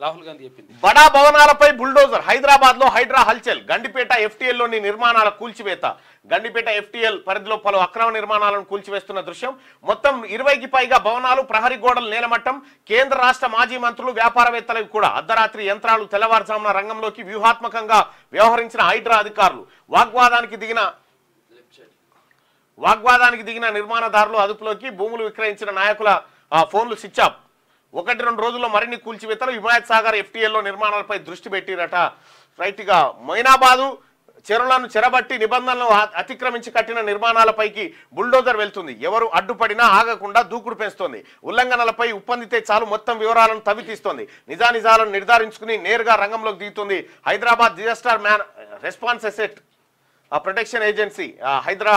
Speaker 2: రాహుల్ గాంధీ చెప్పింది.
Speaker 1: బడా భవనాలపై బుల్డోజర్. హైదరాబాద్ లో హైడ్రా హల్చల్. గండిపేట FTL లోని నిర్మాణాల కూల్చివేత. గండిపేట FTL పరిధిలో పలు అక్రమ నిర్మాణాలను కూల్చివేస్తున్న దృశ్యం. మొత్తం 20కి పైగా భవనాలు, ప్రహరీ గోడలు నేలమట్టం. కేంద్ర రాష్ట్ర మాజీ మంత్రులు, వ్యాపారవేత్తలకు కూడా అర్ధరాత్రి యంత్రాలు. తెల్లవారుజామున రంగంలోకి వ్యూహాత్మకంగా వ్యవహరించిన హైడ్రా అధికారులు. వాగ్వాదానికి దిగిన నిర్మాణదారులు అదుపులోకి. భూములు విక్రయించిన నాయకుల ఫోన్లు స్విచ్ ఆఫ్. 1-2 రోజుల్లో మరిన్ని కూల్చివేతలు. హిమాయత్ సాగర్ FTL లో నిర్మాణాలపై దృష్టి పెట్టిరట. రైట్గా మొయినాబాదు చెరువులను చెరబట్టి నిబంధనలు అతిక్రమించి కట్టిన నిర్మాణాలపైకి బుల్డోజర్ వెళ్తుంది. ఎవరు అడ్డుపడినా ఆగకుండా దూకుడు పెంచుతోంది. ఉల్లంఘనలపై ఉప్పందితే చాలు మొత్తం వివరాలను తవ్వితీస్తోంది. నిజానిజాలను నిర్ధారించుకుని నేరుగా రంగంలోకి దిగుతుంది. Hyderabad disaster response asset protection agency Hydraa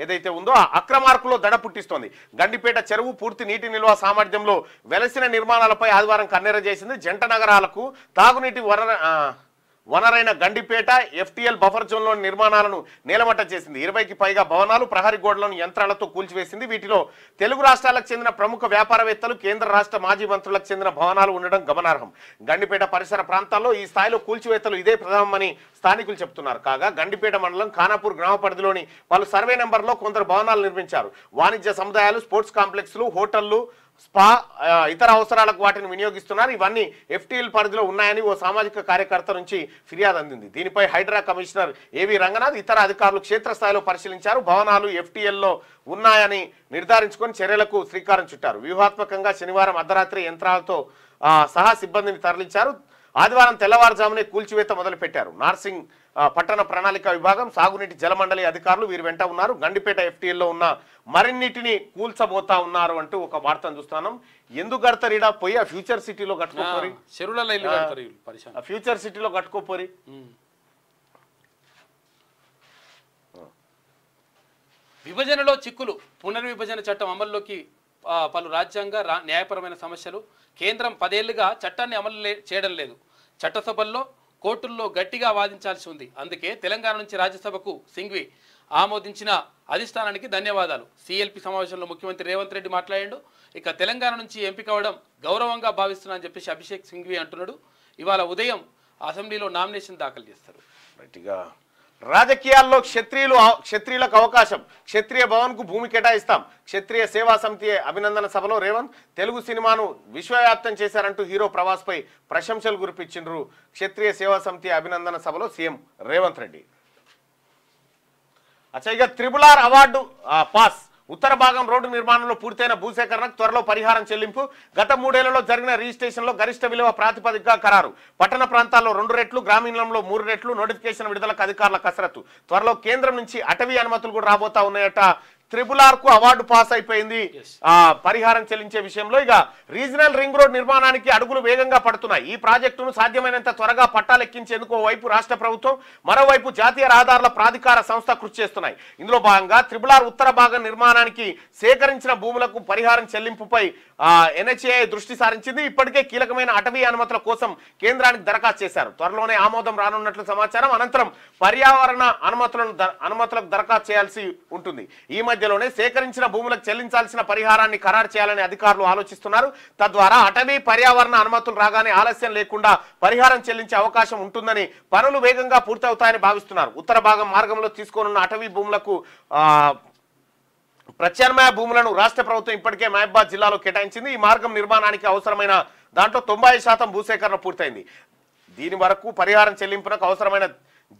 Speaker 1: ఏదైతే ఉందో ఆ అక్రమార్కులో దడ పుట్టిస్తోంది. గండిపేట చెరువు పూర్తి నీటి నిల్వ సామర్థ్యంలో వెలసిన నిర్మాణాలపై ఆదివారం కన్నెర చేసింది. జంట నగరాలకు తాగునీటి వనరైన గండిపేట FTL బఫర్ జోన్లోని నిర్మాణాలను నేలమట్ట చేసింది. 20కి పైగా భవనాలు, ప్రహరీ గోడలను యంత్రాలతో కూల్చివేసింది. వీటిలో తెలుగు రాష్ట్రాలకు చెందిన ప్రముఖ వ్యాపారవేత్తలు, కేంద్ర రాష్ట్ర మాజీ మంత్రులకు చెందిన భవనాలు ఉండడం గమనార్హం. గండిపేట పరిసర ప్రాంతాల్లో ఈ స్థాయిలో కూల్చివేతలు ఇదే ప్రథమని స్థానికులు చెప్తున్నారు. కాగా గండిపేట మండలం ఖానాపూర్ గ్రామ పరిధిలోని పలు సర్వే నెంబర్లో కొందరు భవనాలు నిర్మించారు. వాణిజ్య సముదాయాలు, స్పోర్ట్స్ కాంప్లెక్స్లు, హోటళ్లు, స్పా, ఇతర అవసరాలకు వాటిని వినియోగిస్తున్నారు. ఇవన్నీ FTL పరిధిలో ఉన్నాయని ఓ సామాజిక కార్యకర్త నుంచి ఫిర్యాదు అందింది. దీనిపై హైడ్రా కమిషనర్ AV రంగనాథ్ ఇతర అధికారులు క్షేత్రస్థాయిలో పరిశీలించారు. భవనాలు FTL లో ఉన్నాయని నిర్ధారించుకొని చర్యలకు శ్రీకారం చుట్టారు. వ్యూహాత్మకంగా శనివారం అర్ధరాత్రి యంత్రాలతో సహా సిబ్బందిని తరలించారు. ఆదివారం తెల్లవారుజామునే కూల్చివేత మొదలుపెట్టారు. నార్సింగ్ పట్టణ ప్రణాళిక విభాగం, సాగునీటి జలమండలి అధికారులు వీరి వెంట ఉన్నారు. గండిపేట FTL లో ఉన్న మరిన్నిటిని కూల్చబోతా ఉన్నారు అంటూ ఒక వార్తను చూస్తున్నాం. ఎందుకు కడతారు ఇడా పోయి ఆ ఫ్యూచర్ సిటీలో కట్టుకోపోరి, ఫ్యూచర్ సిటీలో కట్టుకోపోరి.
Speaker 2: విభజనలో చిక్కులు. పునర్విభజన చట్టం అమల్లోకి పలు రాజ్యాంగ న్యాయపరమైన సమస్యలు. కేంద్రం 10 ఏళ్లుగా చట్టాన్ని అమలు చేయడం లేదు. చట్టసభల్లో, కోర్టుల్లో గట్టిగా వాదించాల్సి ఉంది. అందుకే తెలంగాణ నుంచి రాజ్యసభకు సింఘ్వి ఆమోదించిన అధిష్టానానికి ధన్యవాదాలు. CLP సమావేశంలో ముఖ్యమంత్రి రేవంత్ రెడ్డి మాట్లాడాడు. ఇక తెలంగాణ నుంచి ఎంపిక అవడం గౌరవంగా భావిస్తున్నా అని చెప్పేసి అభిషేక్ సింఘ్వి అంటున్నాడు. ఇవాళ ఉదయం అసెంబ్లీలో నామినేషన్ దాఖలు చేస్తారు.
Speaker 1: రాజకీయాల్లో క్షత్రియులకు అవకాశం. క్షత్రియ భవన్ కు భూమి కేటాయిస్తాం. క్షత్రియ సేవా సమితి అభినందన సభలో రేవంత్ తెలుగు సినిమాను విశ్వవ్యాప్తం చేశారంటూ హీరో ప్రభాస్ పై ప్రశంసలు కురిపించిండ్రు. క్షత్రియ సేవా సమితి అభినందన సభలో సీఎం రేవంత్ రెడ్డి. అచ్చా, RRR అవార్డు పాస్. ఉత్తర భాగం రోడ్డు నిర్మాణంలో పూర్తయిన భూసేకరణకు త్వరలో పరిహారం చెల్లింపు. గత 3 ఏళ్లలో జరిగిన రిజిస్ట్రేషన్లో గరిష్ట విలువ ప్రాతిపదికగా ఖరారు. పట్టణ ప్రాంతాల్లో 2 రెట్లు, గ్రామీణంలో 3 రెట్లు. నోటిఫికేషన్ విడుదలకు అధికారుల కసరత్తు. త్వరలో కేంద్రం నుంచి అటవీ అనుమతులు కూడా రాబోతా ఉన్నాయట. RRR కు అవార్డు పాస్ అయిపోయింది పరిహారం చెల్లించే విషయంలో. ఇక రీజనల్ రింగ్ రోడ్ నిర్మాణానికి అడుగులు వేగంగా పడుతున్నాయి. ఈ ప్రాజెక్టును సాధ్యమైనంత త్వరగా పట్టాలెక్కించేందుకు ఓవైపు రాష్ట్ర ప్రభుత్వం, మరోవైపు జాతీయ రహదారుల ప్రాధికార సంస్థ కృషి చేస్తున్నాయి. ఇందులో భాగంగా RRR ఉత్తర భాగం నిర్మాణానికి సేకరించిన భూములకు పరిహారం చెల్లింపుపై ఎన్హెచ్ఏ దృష్టి సారించింది. ఇప్పటికే కీలకమైన అటవీ అనుమతుల కోసం కేంద్రానికి దరఖాస్తు చేశారు. త్వరలోనే ఆమోదం రానున్నట్లు సమాచారం. అనంతరం పర్యావరణ అనుమతులకు దరఖాస్తు చేయాల్సి ఉంటుంది. ఈ మధ్యలోనే సేకరించిన భూములకు చెల్లించాల్సిన పరిహారాన్ని ఖరారు చేయాలని అధికారులు ఆలోచిస్తున్నారు. తద్వారా అటవీ పర్యావరణ అనుమతులు రాగానే ఆలస్యం లేకుండా పరిహారం చెల్లించే అవకాశం ఉంటుందని, పనులు వేగంగా పూర్తవుతాయని భావిస్తున్నారు. ఉత్తర భాగం మార్గంలో తీసుకోనున్న అటవీ భూములకు ప్రత్యామ్నాయ భూములను రాష్ట్ర ప్రభుత్వం ఇప్పటికే మహబూబాబాద్ జిల్లాలో కేటాయించింది. ఈ మార్గం నిర్మాణానికి అవసరమైన దాంట్లో 90% భూసేకరణ పూర్తయింది. దీని వరకు పరిహారం చెల్లింపునకు అవసరమైన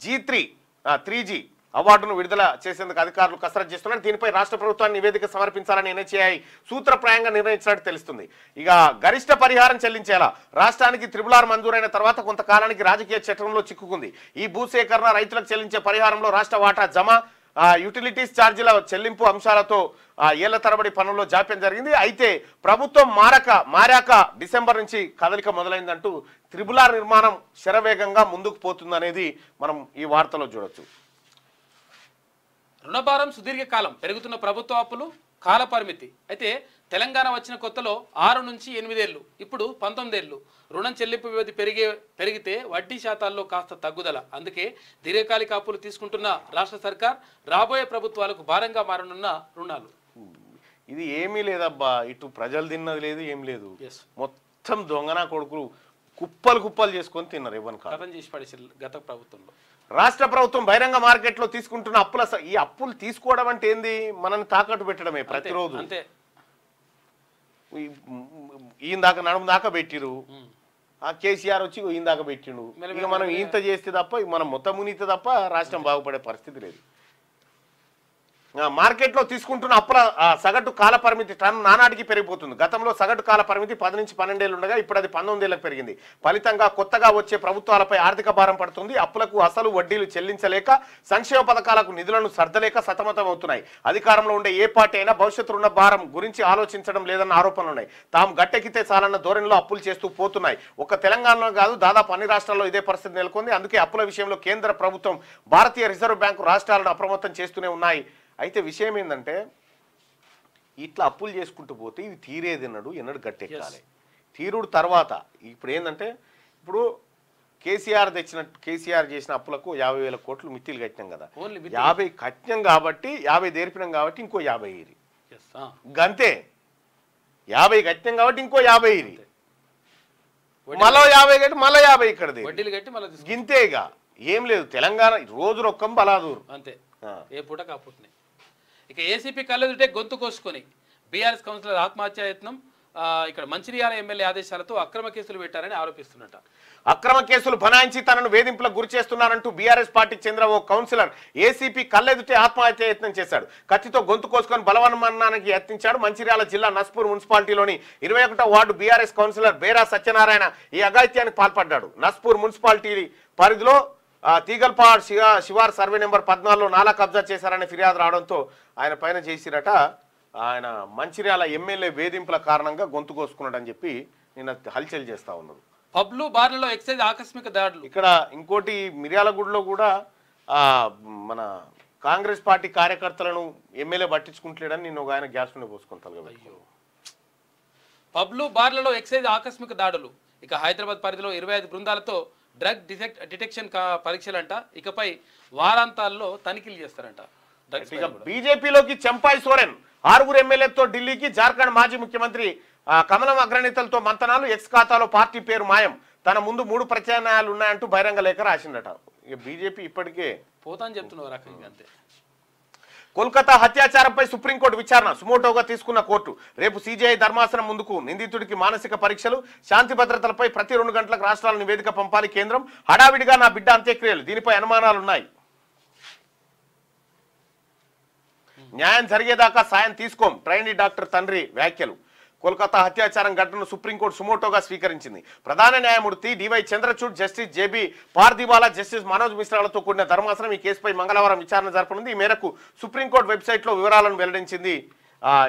Speaker 1: G3 అవార్డును విడుదల చేసేందుకు అధికారులు కసరత్తు చేస్తున్నారు. దీనిపై రాష్ట్ర ప్రభుత్వాన్ని నివేదిక సమర్పించాలని ఎన్హెచ్ఏఐ సూత్రప్రాయంగా నిర్ణయించినట్టు తెలుస్తుంది. ఇక గరిష్ట పరిహారం చెల్లించేలా రాష్ట్రానికి RRR మంజూరైన తర్వాత కొంతకాలానికి రాజకీయ చట్రంలో చిక్కుకుంది. ఈ భూసేకరణ, రైతులకు చెల్లించే పరిహారంలో రాష్ట్ర వాటా జమ, యూటిలిటీస్ ఛార్జీల చెల్లింపు అంశాలతో ఏళ్ల తరబడి పనుల్లో జాప్యం జరిగింది. అయితే ప్రభుత్వం మారాక డిసెంబర్ నుంచి కదలిక మొదలైందంటూ RRR నిర్మాణం శరవేగంగా ముందుకు పోతుందనేది మనం ఈ వార్తలో చూడొచ్చు.
Speaker 2: రుణభారం సుదీర్ఘకాలం పెరుగుతున్న ప్రభుత్వ అప్పులు కాల పరిమితి. అయితే తెలంగాణ వచ్చిన కొత్తలో 6 నుంచి 8 ఏళ్ళు, ఇప్పుడు 19 ఏళ్ళు రుణం చెల్లింపు వ్యవధి పెరిగితే వడ్డీ శాతాల్లో కాస్త తగ్గుదల. అందుకే దీర్ఘకాలిక అప్పులు తీసుకుంటున్న రాష్ట్ర సర్కార్ రాబోయే ప్రభుత్వాలకు భారంగా మారనున్న రుణాలు.
Speaker 1: ఇది ఏమీ లేదబ్బా, ఇటు ప్రజలు తిన్నది లేదు, ఏం లేదు. మొత్తం దొంగనా కొడుకులు కుప్పలు చేసుకొని తిన్నారు.
Speaker 2: కథం చేసి పడేసారు గత ప్రభుత్వంలో.
Speaker 1: రాష్ట్ర ప్రభుత్వం బహిరంగ మార్కెట్లో తీసుకుంటున్న ఈ అప్పులు తీసుకోవడం అంటే ఏంది? మనల్ని తాకట్టు పెట్టడమే ప్రతిరోజు.
Speaker 2: అంతే.
Speaker 1: ఈయన దాకా నడుము దాకా పెట్టిరు, ఆ కేసీఆర్ వచ్చి ఈయన దాకా పెట్టిండు. ఇక మనం ఈంత చేస్తే తప్ప, మనం మొత్తం మునితే తప్ప రాష్ట్రం బాగుపడే పరిస్థితి లేదు. మార్కెట్లో తీసుకుంటున్న అప్పుల సగటు కాల పరిమితి నానాటికి పెరిగిపోతుంది. గతంలో సగటు కాల పరిమితి 10 నుంచి 12 ఏళ్ళు ఉండగా ఇప్పుడు అది 19 ఏళ్లకు పెరిగింది. ఫలితంగా కొత్తగా వచ్చే ప్రభుత్వాలపై ఆర్థిక భారం పడుతుంది. అప్పులకు అసలు వడ్డీలు చెల్లించలేక, సంక్షేమ పథకాలకు నిధులను సర్దలేక సతమతం అవుతున్నాయి. అధికారంలో ఉండే ఏ పార్టీ అయినా భవిష్యత్తు రుణ భారం గురించి ఆలోచించడం లేదన్న ఆరోపణలు ఉన్నాయి. తాము గట్టెక్కితే చాలన్న ధోరణిలో అప్పులు చేస్తూ పోతున్నాయి. ఒక్క తెలంగాణలో కాదు, దాదాపు అన్ని రాష్ట్రాల్లో ఇదే పరిస్థితి నెలకొంది. అందుకే అప్పుల విషయంలో కేంద్ర ప్రభుత్వం, భారతీయ రిజర్వ్ బ్యాంకు రాష్ట్రాలను అప్రమత్తం చేస్తూనే ఉన్నాయి. అయితే విషయం ఏంటంటే, ఇట్లా అప్పులు చేసుకుంటూ పోతే ఇవి తీరేదిన్నడు ఎన్నడు గట్టెక్కాలి. తీరుడు తర్వాత ఇప్పుడు ఏంటంటే, ఇప్పుడు కేసీఆర్ చేసిన అప్పులకు 50,000 కోట్లు మిత్తిలు కట్టినాం కదా. 50 కట్టినాం కాబట్టి, 50 దేర్పినాం కాబట్టి ఇంకో 50 ఇరి గంతే. 50 కట్టినాం కాబట్టి ఇంకో 50 ఇరి, మళ్ళీ 50 కట్టి మళ్ళీ 50 ఇక్కడ గింతేగా. ఏం లేదు, తెలంగాణ రోజు రొక్కం బలాదూరు
Speaker 2: అంతే, ఏ పూట కాపుట్నే. ఇక ఏసీపీ కళ్ళెదుటే గొంతు కోసుకొని బీఆర్ఎస్ కౌన్సిలర్ ఆత్మహత్యాయత్నం. ఇక్కడ మంచిర్యాల ఎమ్మెల్యే ఆదేశాలతో అక్రమ కేసులు పెట్టారని ఆరోపిస్తున్నట.
Speaker 1: అక్రమ కేసులు బనాయించి తనను వేధింపులకు గురి చేస్తున్నారంటూ బీఆర్ఎస్ పార్టీకి చెందిన ఓ కౌన్సిలర్ ఏసీపీ కళ్ళెదుటే ఆత్మహత్య యత్నం చేశాడు. కత్తితో గొంతు కోసుకొని బలవన్మరణానికి యత్నించాడు. మంచిర్యాల జిల్లా నస్పూర్ మున్సిపాలిటీలోని 21వ ward BRS councillor Bera Satyanarayana ఈ అఘాయిత్యానికి పాల్పడ్డాడు. నస్పూర్ మున్సిపాలిటీ పరిధిలో తీగల్పాడ్ శివార్ సర్వే నెంబర్ 14లో నాలా కబ్జా చేశారని ఫిర్యాదు రావడంతో ఆయన పైన చేసిరట. ఆయన మంచిర్యాల ఎమ్మెల్యే వేధింపుల కారణంగా గొంతు కోసుకున్నాడని చెప్పి నిన్న హల్చల్ చేస్తా ఉన్నారు.
Speaker 2: పబ్లు బార్లలో ఎక్సైజ్ ఆకస్మిక దాడులు.
Speaker 1: ఇక్కడ ఇంకోటి మిర్యాలగూడలో కూడా మన కాంగ్రెస్ పార్టీ కార్యకర్తలను ఎమ్మెల్యే పట్టించుకుంటలేడని నిన్న ఒక ఆయన గ్యాస్ నుండి పోసుకుంటారు.
Speaker 2: పబ్లు బార్లలో ఎక్సైజ్ ఆకస్మిక దాడులు. ఇక హైదరాబాద్ పరిధిలో 25 బృందాలతో డ్రగ్ డిటెక్షన్ పరీక్షలంట. ఇకపై వారాంతాల్లో తనిఖీలు చేస్తారంట.
Speaker 1: బీజేపీలోకి చంపాయి సోరెన్ 6 ఎమ్మెల్యేలతో ఢిల్లీకి. జార్ఖండ్ మాజీ ముఖ్యమంత్రి కమలం అగ్రనేతలతో మంతనాలు. ఎక్స్ ఖాతాలో పార్టీ పేరు మాయం. తన ముందు 3 ప్రత్యామ్నాయాలు ఉన్నాయంటూ బహిరంగ లేఖ రాసిందట. ఇక బీజేపీ ఇప్పటికే
Speaker 2: పోతాని చెప్తున్నారు రకంగా. అంతే.
Speaker 1: కోల్కతా హత్యాచారంపై సుప్రీంకోర్టు విచారణ సుమోటోగా తీసుకున్న కోర్టు. రేపు సీజీఐ ధర్మాసనం ముందుకు. నిందితుడికి మానసిక పరీక్షలు, శాంతి భద్రతలపై ప్రతి 2 గంటలకు రాష్ట్రాల నివేదిక పంపాలి కేంద్రం. హడావిడిగా నా బిడ్డ అంత్యక్రియలు, దీనిపై అనుమానాలున్నాయి. న్యాయం జరిగేదాకా సాయం తీసుకోం, ట్రైనీ డాక్టర్ తండ్రి వ్యాఖ్యలు. కోల్కతా హత్యాచారం ఘటనను సుప్రీంకోర్టు సుమోటోగా స్వీకరించింది. ప్రధాన న్యాయమూర్తి DY Chandrachud, justice JB Pardiwala, justice Manoj మిశ్రాలతో కూడిన ధర్మాసనం ఈ కేసుపై మంగళవారం విచారణ జరపనుంది. ఈ మేరకు సుప్రీంకోర్టు వెబ్సైట్లో వివరాలను వెల్లడించింది.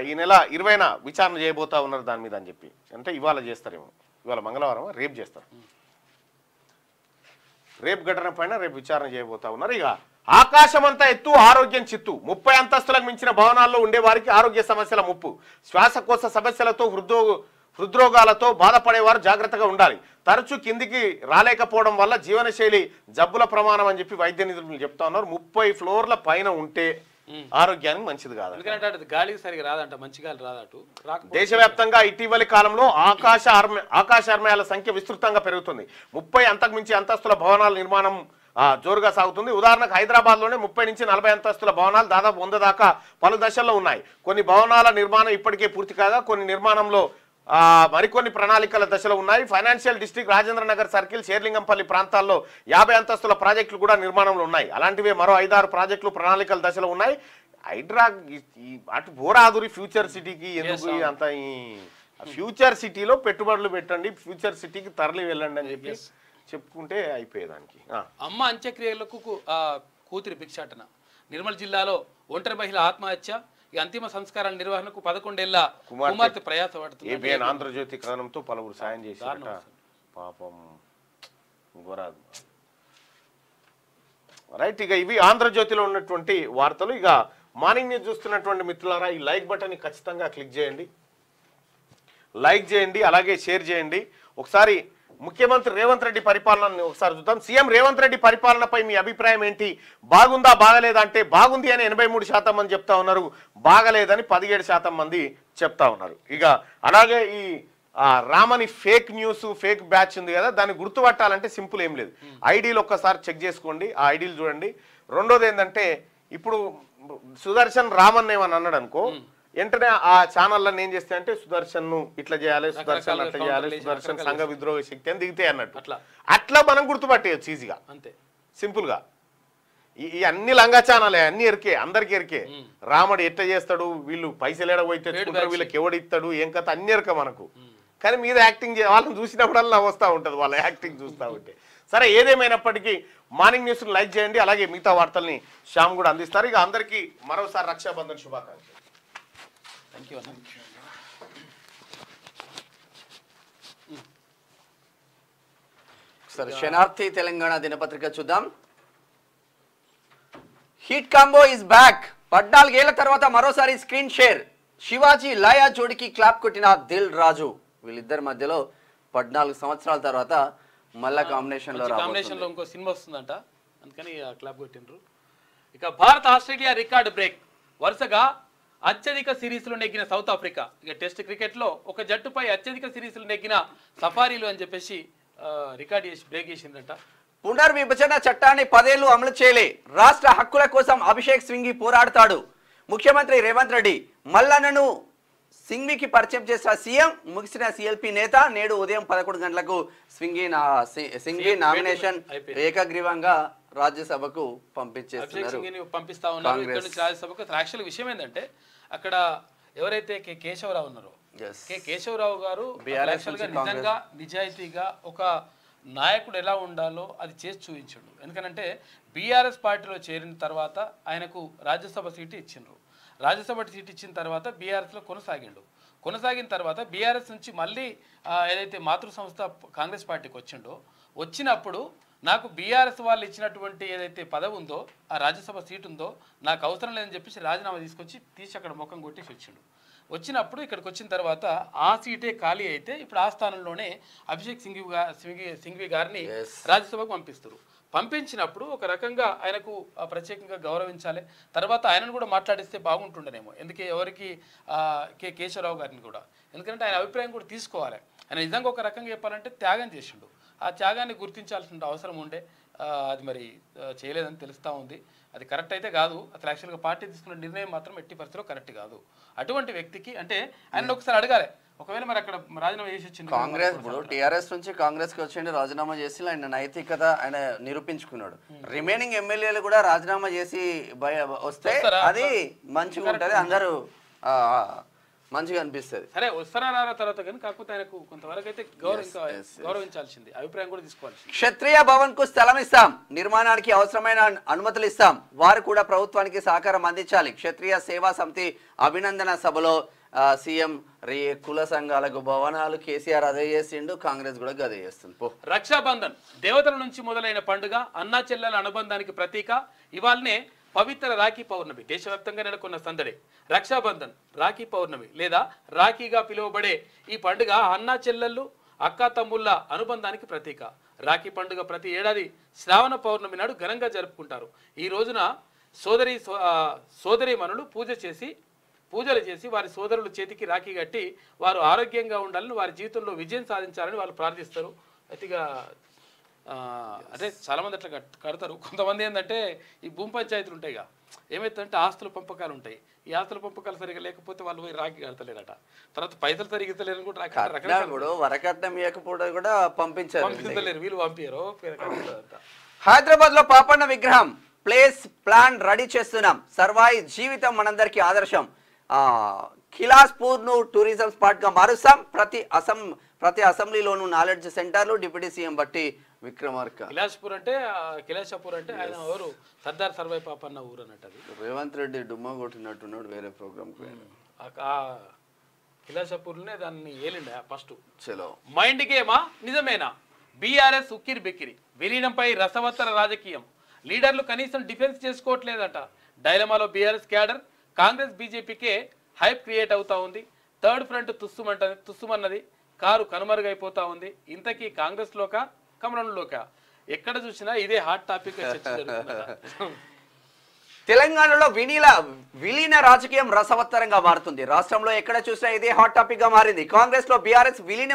Speaker 1: ఈ నెల 20న విచారణ చేయబోతా ఉన్నారు దాని మీద అని చెప్పి. అంటే ఇవాళ చేస్తారేమో, ఇవాళ మంగళవారం, రేపు చేస్తారు. రేపు ఘటన పైన రేపు విచారణ చేయబోతా ఉన్నారు. ఇక ఆకాశమంతా ఎత్తు ఆరోగ్యం చిత్తు 30 అంతస్తులకు మించిన భవనాల్లో ఉండే వారికి ఆరోగ్య సమస్యల ముప్పు శ్వాసకోశ సమస్యలతో హృద్రోగాలతో బాధపడేవారు జాగ్రత్తగా ఉండాలి తరచూ కిందికి రాలేకపోవడం వల్ల జీవనశైలి జబ్బుల ప్రమాణం అని చెప్పి వైద్య నిపుణులు చెప్తా ఉన్నారు 30 ఫ్లోర్ల పైన ఉంటే ఆరోగ్యానికి మంచిది కాదు
Speaker 2: ఎందుకంటే గాలికి సరిగా రాదంట మంచి గాలి రాదట
Speaker 1: దేశవ్యాప్తంగా ఇటీవలి కాలంలో ఆకాశార్మయాల సంఖ్య విస్తృతంగా పెరుగుతుంది 30 అంతకు మించి అంతస్తుల భవనాల నిర్మాణం జోరుగా సాగుతుంది ఉదాహరణకు హైదరాబాద్ లోనే 30 నుంచి 40 అంతస్తుల భవనాలు దాదాపు 100 దాకా పలు దశల్లో ఉన్నాయి కొన్ని భవనాల నిర్మాణం ఇప్పటికే పూర్తి కాగా కొన్ని నిర్మాణంలో మరికొన్ని ప్రణాళికల దశలో ఉన్నాయి financial district Rajendra Nagar circle Serilingampally ప్రాంతాల్లో 50 అంతస్తుల ప్రాజెక్టులు కూడా నిర్మాణంలో ఉన్నాయి అలాంటివే మరో 5-6 ప్రాజెక్టులు ప్రణాళికల దశలో ఉన్నాయి హైడ్రా అటు బోరాదురి ఫ్యూచర్ సిటీకి ఎందుకు అంత ఈ ఫ్యూచర్ సిటీలో పెట్టుబడులు పెట్టండి ఫ్యూచర్ సిటీకి తరలి వెళ్ళండి అని చెప్పి చెప్పుకుంటే అయిపోయేదానికి
Speaker 2: అమ్మ అంత్యక్రియలకు కూతురి భిక్షాటన నిర్మల్ జిల్లాలో ఒంటరి మహిళ ఆత్మహత్య ఈ అంతిమ సంస్కారాల నిర్వహణకు 11 ఏళ్ల కుమార్తె ప్రయాస పడుతుంది
Speaker 1: ఆంధ్రజ్యోతి కథనంతో పలువురు సాయం చేశారట పాపం రైట్ ఇక ఇవి ఆంధ్రజ్యోతిలో ఉన్నటువంటి వార్తలు ఇక మార్నింగ్ న్యూస్ చూస్తున్నటువంటి మిత్రులారా ఈ లైక్ బటన్ ఖచ్చితంగా క్లిక్ చేయండి లైక్ చేయండి అలాగే షేర్ చేయండి ఒకసారి ముఖ్యమంత్రి రేవంత్ రెడ్డి పరిపాలనని ఒకసారి చూద్దాం సీఎం రేవంత్ రెడ్డి పరిపాలనపై మీ అభిప్రాయం ఏంటి బాగుందా బాగలేదా అంటే బాగుంది అని 83% మంది చెప్తా ఉన్నారు బాగలేదని 17% మంది చెప్తా ఉన్నారు ఇక అలాగే ఈ రామని ఫేక్ న్యూస్ ఫేక్ బ్యాచ్ ఉంది కదా దాన్ని గుర్తుపట్టాలంటే సింపుల్ ఏం లేదు ఐడీలు ఒక్కసారి చెక్ చేసుకోండి ఆ ఐడీలు చూడండి రెండోది ఏంటంటే ఇప్పుడు సుదర్శన్ రామన్ ఏమని అన్నాడు అనుకో వెంటనే ఆ ఛానళ్ళని ఏం చేస్తే అంటే సుదర్శన్ ను ఇట్లా చేయాలి సుదర్శన్ అట్లా చేయాలి సుదర్శన్ సంఘ విద్రోహ శక్తి అని దిగితే అన్నట్టు అట్లా మనం గుర్తుపట్టేయచ్చు ఈజీగా
Speaker 2: అంతే
Speaker 1: సింపుల్ గా ఈ అన్ని లంగా ఛానలే అన్ని ఎరికే అందరికి ఎరికే రాముడు ఎట్లా చేస్తాడు వీళ్ళు పైసలు ఎడబోయి తెచ్చుకుంటారు వీళ్ళకి ఎవడిస్తాడు ఏం కథ అన్ని ఎరక మనకు కానీ మీద యాక్టింగ్ వాళ్ళని చూసినప్పుడల్లా వస్తూ ఉంటుంది వాళ్ళ యాక్టింగ్ చూస్తూ ఉంటే సరే ఏదేమైనప్పటికీ మార్నింగ్ న్యూస్ లైక్ చేయండి అలాగే మిగతా వార్తల్ని శ్యామ్ కూడా అందిస్తారు ఇక అందరికీ మరోసారి రక్షాబంధన్ శుభాకాంక్షలు
Speaker 2: థ్యాంక్ యూ
Speaker 3: సరే శనార్థి తెలంగాణ దినపత్రిక చూద్దాం హిట్ కాంబో ఇస్ బ్యాక్ 14 ఏళ్ల తర్వాత మరోసారి screen share Shivaji Laya జోడికి clap కొట్టిన దిల్ రాజు వీళ్ళిద్దరి మధ్యలో 14 సంవత్సరాల తర్వాత మళ్ళా కాంబినేషన్
Speaker 2: లో ఇంకో సినిమా వస్తుందంట అందుకని క్లాప్ కొట్టిండ్రు ఇక భారత్ ఆస్ట్రేలియా రికార్డు బ్రేక్ వరుసగా అత్యధిక సిరీస్లు నెగ్గిన సౌత్ ఆఫ్రికా ఇక టెస్ట్ క్రికెట్ లో ఒక జట్టుపై అత్యధిక సిరీస్లు నెగ్గిన సఫారీలు అని చెప్పేసి రికార్డ్ చేసి బ్రేక్ చేసిందంట
Speaker 3: పునర్విభజన చట్టాన్ని 10 ఏళ్లు అమలు చేయలే రాష్ట్ర హక్కుల కోసం అభిషేక్ సింఘి పోరాడతాడు ముఖ్యమంత్రి రేవంత్ రెడ్డి మల్లన్నను సింఘికి పరిచయం చేసిన సీఎం ముగిసిన సిఎల్పి నేత నేడు ఉదయం 11 గంటలకు సింఘి నామినేషన్ ఏకగ్రీవంగా రాజ్యసభకు
Speaker 2: పంపిస్తా ఉన్నారు ఇక్కడ నుంచి రాజ్యసభకు యాక్చువల్ విషయం ఏంటంటే అక్కడ ఎవరైతే కేశవరావు ఉన్నారో కేశవరావు గారు నిజంగా నిజాయితీగా ఒక నాయకుడు ఎలా ఉండాలో అది చేసి చూపించాడు ఎందుకంటే బీఆర్ఎస్ పార్టీలో చేరిన తర్వాత ఆయనకు రాజ్యసభ సీటు ఇచ్చిండ్రు రాజ్యసభ సీట్ ఇచ్చిన తర్వాత బీఆర్ఎస్లో కొనసాగిన తర్వాత బీఆర్ఎస్ నుంచి మళ్ళీ ఏదైతే మాతృ సంస్థ కాంగ్రెస్ పార్టీకి వచ్చినప్పుడు నాకు బీఆర్ఎస్ వాళ్ళు ఇచ్చినటువంటి ఏదైతే పదవి ఉందో ఆ రాజ్యసభ సీటు ఉందో నాకు అవసరం లేదని చెప్పేసి రాజీనామా తీసి అక్కడ ముఖం కొట్టేసి వచ్చినప్పుడు ఇక్కడికి వచ్చిన తర్వాత ఆ సీటే ఖాళీ అయితే ఇప్పుడు ఆ స్థానంలోనే అభిషేక్ సింఘ్వి గారిని రాజ్యసభకు పంపించినప్పుడు ఒక రకంగా ఆయనకు ప్రత్యేకంగా గౌరవించాలి తర్వాత ఆయనను కూడా మాట్లాడిస్తే బాగుంటుండేమో ఎందుకే ఎవరికి కేశవరావు గారిని కూడా ఎందుకంటే ఆయన అభిప్రాయం కూడా తీసుకోవాలి ఆయన నిజంగా ఒక రకంగా చెప్పాలంటే త్యాగం చేసిండు ఆ త్యాగాన్ని గుర్తించాల్సిన అవసరం ఉండే అది మరి చేయలేదని తెలుస్తూ ఉంది అది కరెక్ట్ అయితే కాదు అసలు యాక్చువల్గా పార్టీ తీసుకున్న నిర్ణయం మాత్రం ఎట్టి పరిస్థితిలో కరెక్ట్ కాదు అటువంటి వ్యక్తికి అంటే ఆయన ఒకసారి అడగాలి ఒకవేళ మరి అక్కడ రాజీనామా చేసి వచ్చింది
Speaker 3: కాంగ్రెస్ టీఆర్ఎస్ నుంచి కాంగ్రెస్ కి వచ్చిండు రాజీనామా చేసి ఆయన నైతికత ఆయన నిరూపించుకున్నాడు రిమైనింగ్ ఎమ్మెల్యేలు కూడా రాజీనామా చేసి వస్తే అది మంచిగా ఉంటది అందరూ మంచిగా అనిపిస్తుంది
Speaker 2: సరే వస్తారా తర్వాత కానీ కాకపోతే ఆయనకు కొంతవరకు అయితే గౌరవించాల్సింది అభిప్రాయం కూడా తీసుకోవాలి
Speaker 3: క్షత్రియ భవన్ కు స్థలం ఇస్తాం నిర్మాణానికి అవసరమైన అనుమతులు ఇస్తాం వారు కూడా ప్రభుత్వానికి సహకారం అందించాలి క్షత్రియ సేవా సమితి అభినందన సభలో సీఎం కుల సంఘాలకు భవనాలు, కేసీఆర్ అదే చేసిండు, కాంగ్రెస్ కూడా అదే చేస్తుంది. పో.
Speaker 2: రక్షాబంధన్ దేవతల నుంచి మొదలైన పండుగ, అన్నా చెల్లెల అనుబంధానికి ప్రతీక. ఇవాళనే పవిత్ర రాఖీ పౌర్ణమి. దేశవ్యాప్తంగా నెలకొన్న సందడి. రక్షాబంధన్ రాఖీ పౌర్ణమి లేదా రాఖీగా పిలువబడే ఈ పండుగ అన్నా చెల్లెళ్ళు, అక్కా తమ్ముళ్ళ అనుబంధానికి ప్రతీక. రాఖీ పండుగ ప్రతి ఏడాది శ్రావణ పౌర్ణమి నాడు ఘనంగా జరుపుకుంటారు. ఈ రోజున సోదరీమణులు పూజలు చేసి వారి సోదరుల చేతికి రాఖీ కట్టి వారు ఆరోగ్యంగా ఉండాలని, వారి జీవితంలో విజయం సాధించాలని వాళ్ళు ప్రార్థిస్తారు. అతిగా అంటే చాలామంది అట్లా కడతారు. కొంతమంది ఏంటంటే ఈ భూమి పంచాయతీలు ఉంటాయిగా, ఏమైతుందంటే ఆస్తుల పంపకాలు ఉంటాయి. ఈ ఆస్తుల పంపకాలు సరిగా లేకపోతే వాళ్ళు పోయి రాఖీ కడతలేరట. తర్వాత పైసలు సరిగితలేరని కూడా
Speaker 3: వరకట్నం ఇవ్వకపోవడం కూడా
Speaker 2: పంపించలేరు, వీళ్ళు పంపారు.
Speaker 3: హైదరాబాద్ లో పాపన్న విగ్రహం ప్లేస్ ప్లాన్ రెడీ చేస్తున్నాం. సర్వాయి జీవితం మనందరికీ ఆదర్శం. ఖిలాస్పూర్ ను టూరిజం స్పాట్ గా మారుస్తాం. ప్రతి అసెంబ్లీలోనూ నాలెడ్జ్ సెంటర్లు. డిప్యూటీ సీఎం బట్టి విక్రమార్క.
Speaker 2: కిలాషపూర్ అంటే ఆయన ఎవరు? సర్దార్ సర్వై పాపన్న ఊరు అన్నట్టు. అది
Speaker 3: రేవంత్ రెడ్డి డుమ్మా కొట్టినట్టున్నాడు వేరే ప్రోగ్రామ్.
Speaker 2: కిలాషపూర్నే దాన్ని ఏలిండే ఫస్ట్.
Speaker 3: చలో
Speaker 2: మైండ్ గేమా నిజమేనా? బీఆర్ఎస్ ఉక్కిరి బిక్కిరి. విలీనంపై రసవత్తర రాజకీయం. లీడర్లు కనీసం డిఫెన్స్ చేసుకోవట్లేదట. డైలమాలో బీఆర్ఎస్ క్యాడర్. కాంగ్రెస్ బీజేపీకే హైప్ క్రియేట్ అవుతా ఉంది. థర్డ్ ఫ్రంట్ తుస్సుమన్నది. కారు కనుమరుగైపోతా ఉంది. ఇంతకీ కాంగ్రెస్ లోక కమలంలోక ఎక్కడ చూసినా ఇదే హాట్ టాపిక్ చర్చ జరుగుతుంది.
Speaker 3: తెలంగాణలో విలీన రాజకీయం రసవత్తరంగా మారుతుంది. రాష్ట్రంలో ఎక్కడ చూసినా ఇదే హాట్ టాపిక్ గా మారింది. కాంగ్రెస్ లో బీఆర్ఎస్ విలీనం